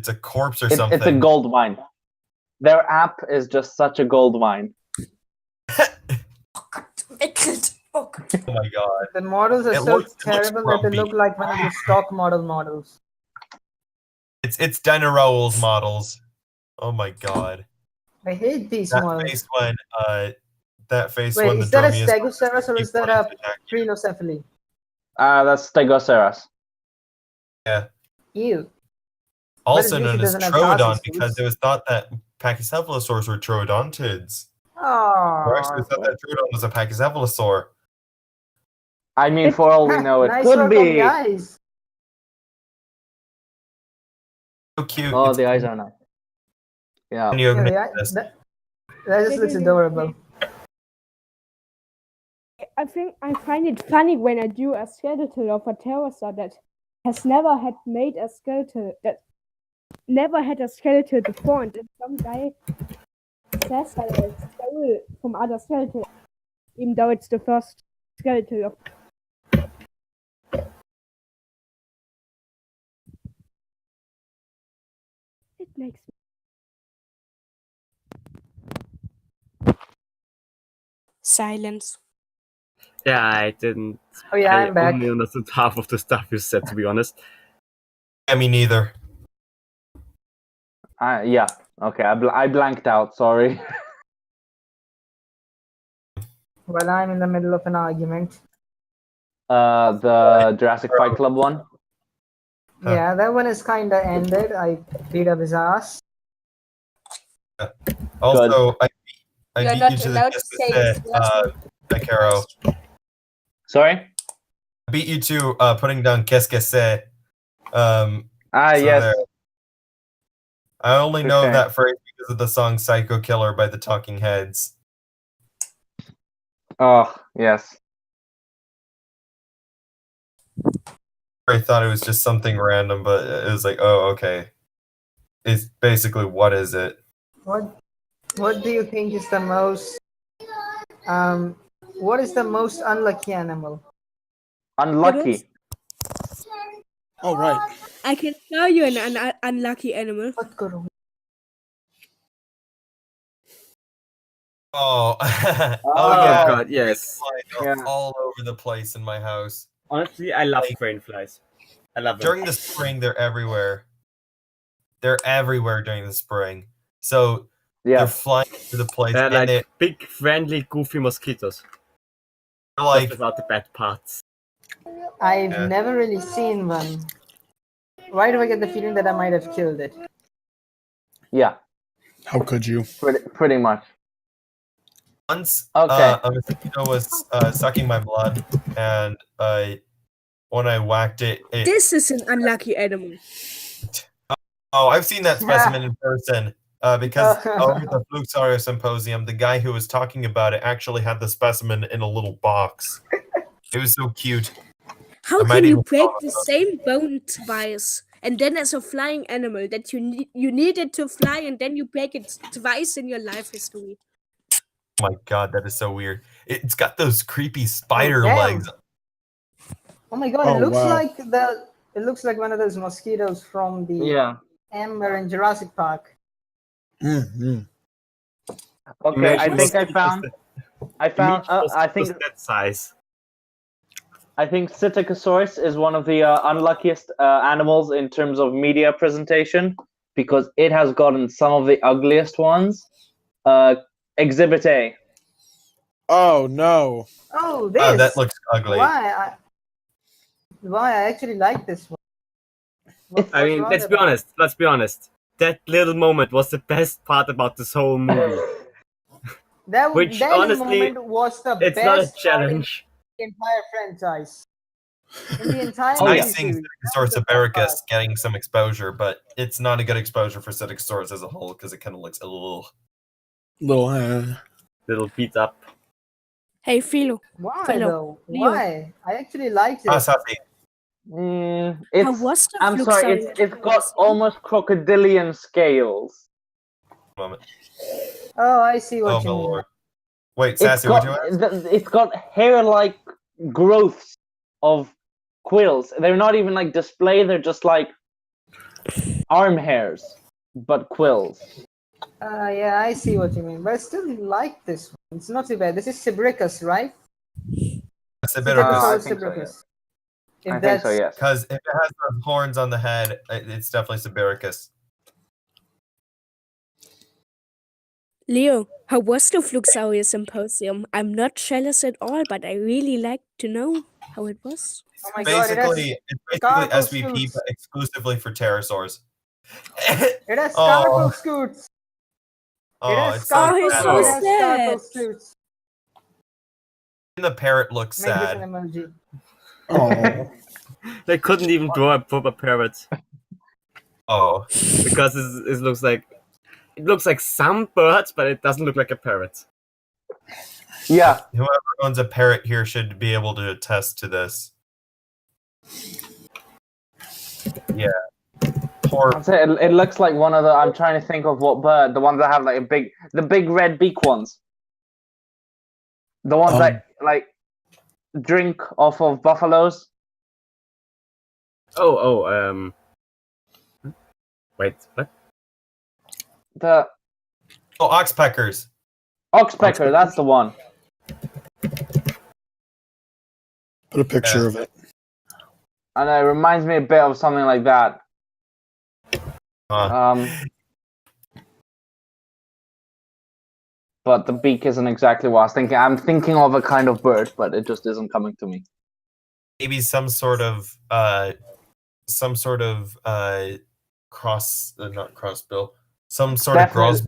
a corpse or something. It's a gold mine. Their app is just such a gold mine. Oh my god. The models are It so looks terrible that they grumpy. look like one of the stock models. It's Dino Raoul's models. Oh my god. I hate these That models. face when Wait, the is that a Dromius Stegosaurus or is that a attack. Crinocephaly? That's Stegosaurus. Ew. Also at least known it as doesn't have Troodon tarsus, because dudes. it was thought that Pachycephalosaurs were Troodontids. Or Oh, actually thought that Troodon was a Pachycephalosaur. I mean, for all we know, it nice could work on be. the eyes. So cute. Oh, It's- the eyes are nice. Yeah. Can you Yeah, admit the eye- this? that just looks adorable. I think I find it funny when I do a skeletal of a pterosaur that has never had made a skeletal that never had a skeletal before, and then some guy says that it's stole from other skeletons, even though it's the first skeletal of. It makes me silence. Yeah, I didn't. Oh yeah, I I'm back. only understood half of the stuff you said, to be honest. Yeah, me neither. Yeah. Okay, I blanked out. Sorry. Well, I'm in the middle of an argument. The Jurassic Fight Club one. Huh. Yeah, that one is kinda ended. I beat up his ass. Also, I You're beat not you to allowed the to say this last Caro. Sorry. I beat you to putting down Qu'est-ce que c'est. So Yes. there. I only know Okay. that phrase because of the song Psycho Killer by the Talking Heads. Oh, yes. I thought it was just something random, but it was like, oh, okay. It's basically, what is it? What do you think is the most what is the most unlucky animal? Unlucky. Oh, right. I can tell you an unlucky animal. What could Oh, Oh, Oh yeah. god, yes. They're Yeah. all over the place in my house. Honestly, I love Like- crane flies. I love them. During the spring, they're everywhere. They're everywhere during the spring. So they're Yeah. flying through the place, They're and like they're big, friendly, goofy mosquitoes. like, Just without the bad parts. I've Yeah. never really seen one. Why do I get the feeling that I might have killed it? Yeah. How could you? Pretty much. once Okay. a mosquito was sucking my blood, and when I whacked it, This is an unlucky animal. I've seen that specimen in person. Because over the Fluxaria Symposium, the guy who was talking about it actually had the specimen in a little box. It was so cute. How I might can you even break follow the those. same bone twice? And then as a flying animal that you needed to fly and then you break it twice in your life history. Oh my god, that is so weird. It's got those creepy spider damn. legs. Oh my god, Oh, it looks wow. like it looks like one of those mosquitoes from the Yeah. Ember in Jurassic Park. Mm-hmm. Okay. I Imagine think I mosquitoes found. that- I found. imagine I think. mosquitoes that size. I think Psittacosaurus is one of the unluckiest animals in terms of media presentation because it has gotten some of the ugliest ones. Exhibit A. Oh no. Oh, this. Oh, that looks ugly. Why? I actually like this one. I mean, let's be honest. That little moment was the best part about this whole movie. Which, That honestly, moment was the It's best not a part challenge. in the entire franchise. In the entire It's Oh, nice yeah. seeing movie, Psittacosaurus that was the best abericus part. getting some exposure, but it's not a good exposure for Psittacosaurus as a whole because it kind of looks a little. Little. Little beat up. Hey, Philo. Why Philo, though? Leo. Why? I actually liked it. Ah, Safi. How It's. was the I'm sorry. It's got Fluxarius? almost crocodilian scales. Moment. Oh, I see what Oh you my mean. lord. Wait, It's Sassy, got would you ask? it's got hair-like growths of quills. They're not even like display. They're just like arm hairs, but quills. Yeah, I see what you mean. But I still like this one. It's not too bad. This is Sibricus, right? It's a bit of I Psittacosaurus think so, Sibricus. yes. If I think so. that's- Yes. Because if it has those horns on the head, it's definitely Sibericus. Leo, how was the Fluxarius Symposium? I'm not jealous at all, but I really like to know how it was. Oh my god, It's basically colorful SVP suits. exclusively for pterosaurs. It has Oh. colorful scoots. It Oh, has it's so colorful sad. so It has colorful sad. suits. And the parrot looks Make this an sad. emoji. Oh. They couldn't even draw a proper parrot Oh, because it looks like some birds, but it doesn't look like a parrot. Yeah. whoever owns a parrot here should be able to attest to this. Yeah. Poor. I'd say it looks like one of the. I'm trying to think of what bird. The ones that have like the big red beak ones. The ones that like drink off of buffaloes. Wait, what? The Oh, oxpeckers. oxpecker. That's the one. Put a picture Yeah. of it. And it reminds me a bit of something like that. But the beak isn't exactly what I was thinking. I'm thinking of a kind of bird, but it just isn't coming to me. Maybe some sort of cross, not crossbill, some sort Definitely. of gros.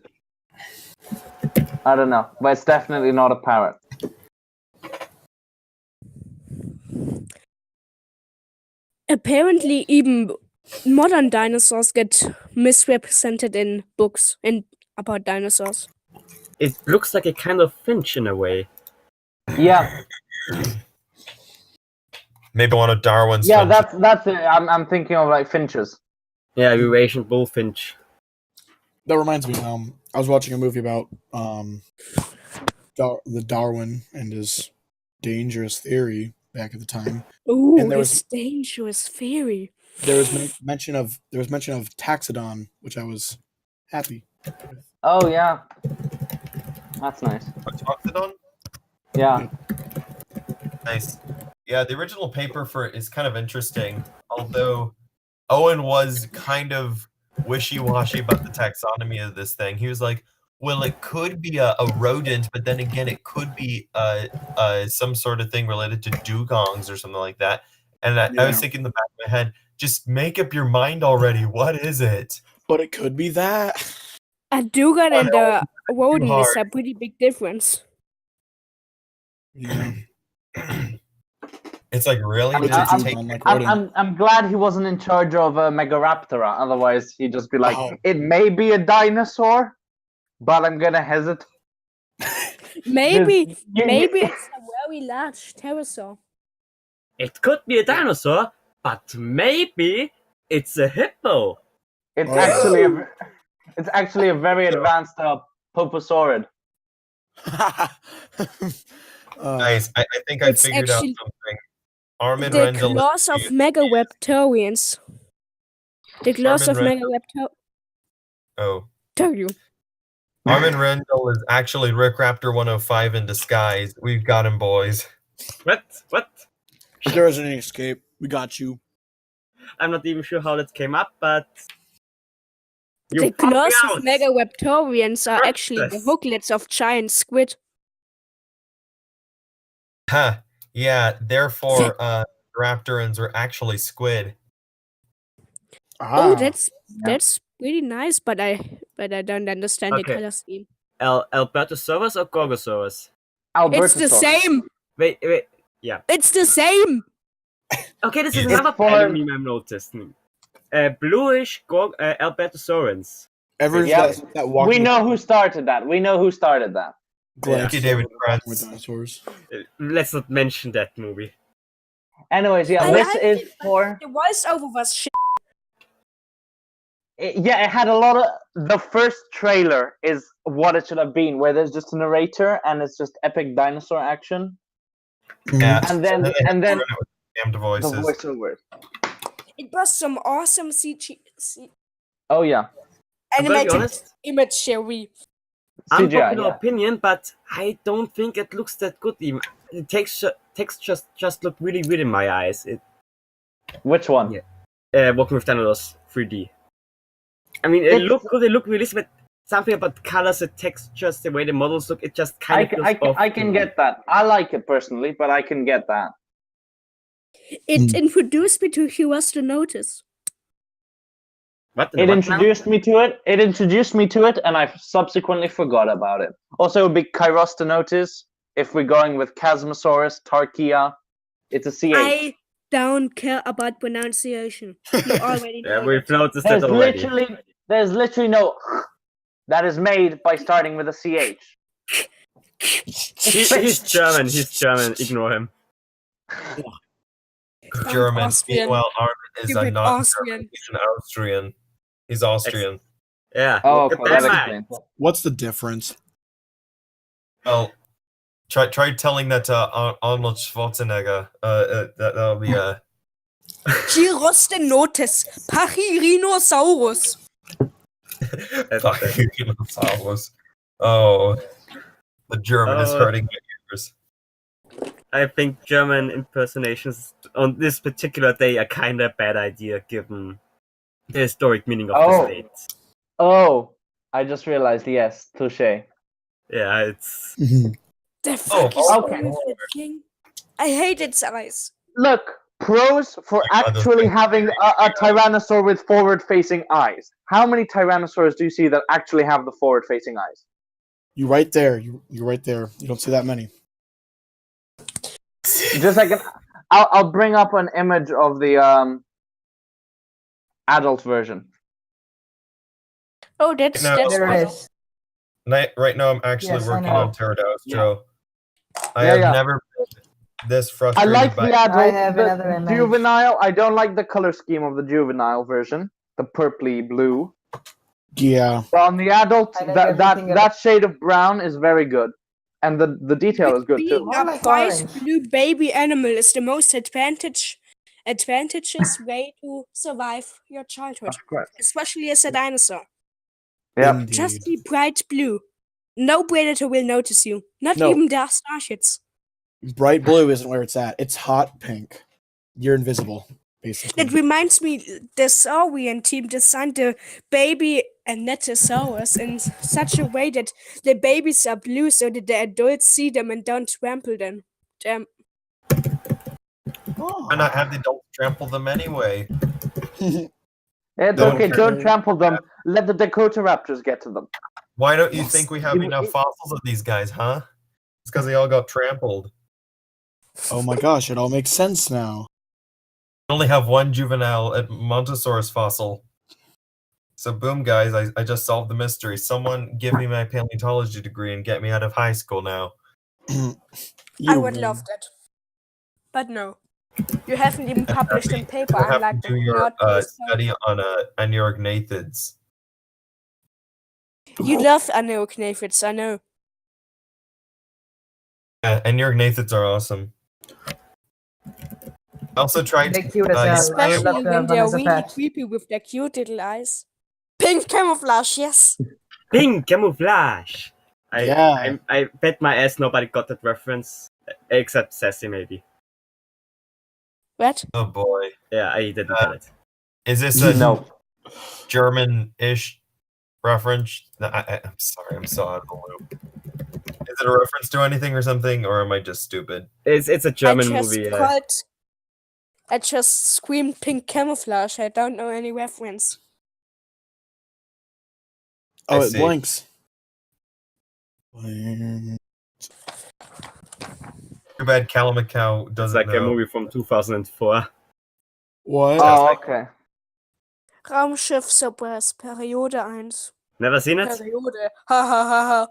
I don't know, but it's definitely not a parrot. Apparently, even modern dinosaurs get misrepresented in books and about dinosaurs. It looks like a kind of finch in a way. Yeah, Maybe one of Darwin's. yeah, finches. that's it. I'm thinking of like finches. Yeah, Eurasian bullfinch. That reminds me. I was watching a movie about the Darwin and his dangerous theory back at the time. Ooh, And there it's was- dangerous theory. There was mention of Taxodon, which I was happy. Oh yeah, that's nice. Oxodon? Yeah, Nice. Yeah, the original paper for it is kind of interesting, although Owen was kind of wishy-washy about the taxonomy of this thing. He was like, well, it could be a rodent, but then again, it could be some sort of thing related to dugongs or something like that. And I was Yeah. thinking in the back of my head, just make up your mind already. What is it? But it could be that. A dugong and a rodent is hard. a pretty big difference. Yeah. It's like, really? I'm- Did It's you a take dugong like I'm, rodent. I'm glad he wasn't in charge of Megaraptora. Otherwise, he'd just be like, Oh. it may be a dinosaur, but I'm gonna hesitate. Maybe You- maybe it's a very large pterosaur. It could be a dinosaur, but maybe it's a hippo. It's Oh. actually a very advanced Poposaurid. Nice. I think I It's figured actually- out something. Armin The Rendell. claws of Megawebtorians. The claws of Armin Megawebtorians. Oh. Armin Rendell is actually Rick Raptor 105 in disguise. We've got him, boys. What? There isn't any escape. We got you. I'm not even sure how that came up, but The you found me claws out. of Megawebtorians are actually the Purpose. hooklets of giant squid. Huh. Yeah, therefore, Raptorans are actually squid. Oh, Ah, that's pretty nice, but I don't understand the Okay. color scheme. Albertosaurus or Gorgosaurus? It's the Albertosaurus. same. Wait. It's the same. Okay, this is It's another for- paleo meme I've noticed. Bluish Albertosaurans. ever Yeah. that walking We know who started that. We know who started that. Thank you, David with Krantz. dinosaurs. Let's not mention that movie. Anyways, yeah, I this liked is it, but for. The voiceover was shit. Yeah, it had a lot of. The first trailer is what it should have been, where there's just a narrator and it's just epic dinosaur action, Yeah. and then they and then ruin it with damned the voices. voiceover. It was some awesome Oh yeah, I'm gonna be animated honest. imagery. Unpopular CGI. Yeah. opinion, but I don't think it looks that good. Even the text just look really weird in my eyes. Which one? Yeah. Walking with Dinosaurs 3D. I mean, it It's- look good. They look realistic, but something about the colors, the textures, the way the models look, it just kind of feels off. I to can me. get that. I like it personally, but I can get that. It introduced me to Who Was to Notice. What? It introduced me to it. It introduced me to it, and I subsequently forgot about it. Also, a big Kairos if we're going with Chasmosaurus, Tarkia, it's a CH. I don't care about pronunciation. You already Yeah, know we've that. noticed that already. There's literally no that is made by starting with a CH. He's German. He's German. Ignore him. German. Austrian. Meanwhile, Armin is Stupid not Austrian. German. He's an Austrian. He's Austrian. Yeah. Oh, Good okay, that man. explains. What's the difference? Well, try telling that to Arnold Schwarzenegger. That'll be Gyrostenotes, Pachyrhinosaurus. Dinosaurus. Oh, the German is Oh. hurting my ears. I think German impersonations on this particular day are kind of a bad idea given the historic meaning of the Oh. state. Oh, I just realized. Yes, touche. Yeah, it's The fuck is okay. wrong with that thing? I hate its eyes. Look, pros for Like other actually things. having a tyrannosaur with forward-facing eyes. How many tyrannosaurs do you see that actually have the forward-facing eyes? You right there. You're right there. You don't see that many. Just like I'll bring up an image of the adult version. Oh, that's No. that's There fine. is. Right now, I'm actually Yes, I working know. on Pterodactyl. I Yeah, have yeah. never been this I frustrated like by the adult, I have the another image. juvenile. I don't like the color scheme of the juvenile version, the purpley blue. Yeah. But on the adult, I like that everything that shade of brown is very good, and the detail is good too. Being I a like prize orange. blue baby animal is the most advantageous way to survive your childhood, especially as a dinosaur. Yeah. Indeed. Just be bright blue. No predator will notice you. Not No. even the starships. Bright blue isn't where it's at. It's hot pink. You're invisible, basically. That reminds me, the Saurian team designed the baby Anatosaurus in such a way that the babies are blue so that the adults see them and don't trample them. Why not have the adults trample them anyway? It's Don't okay. care. Don't trample them. Let the Dakota Raptors get to them. Why don't you think we have You- enough fossils of these guys, huh? It's because they all got trampled. Oh my gosh, it all makes sense now. We only have one juvenile at Montosaurus fossil. So boom, guys, I just solved the mystery. Someone give me my paleontology degree and get me out of high school now. I You would win. love that. But no. You haven't even published in paper. You I'm have like to do your not study on Aneurognathids. You love aneurognathids, I know. Yeah, Aneurognathids are awesome. I also tried. They're cute as hell. I would Especially love to when have them they're as a really pet. creepy with their cute little eyes. Pink camouflage, yes. pink camouflage. Yeah. I bet my ass nobody got that reference except Sassy maybe. What? Oh boy. Yeah, I didn't get it. Is this a No. German-ish reference? No, I'm sorry, I'm so out of the loop. Is it a reference to anything or something, or am I just stupid? It's a German movie. I just screamed pink camouflage. I don't know any reference. Oh, I it see. blinks. Too bad Calamacau It's doesn't like know. a movie from 2004. What? Oh, okay. Raumschiff Surprise, Periode 1. Never seen it? Periode. Ha ha ha ha.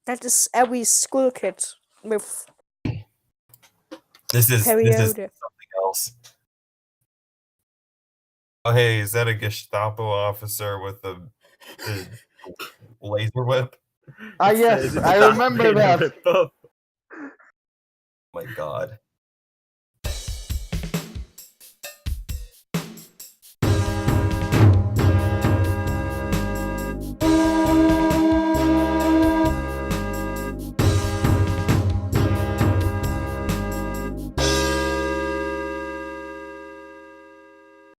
That is every school kid with This is periode. something else. Oh, hey, is that a Gestapo officer with the laser whip? Ah, yes, It's I Darth remember Vader that. rip-off. My God.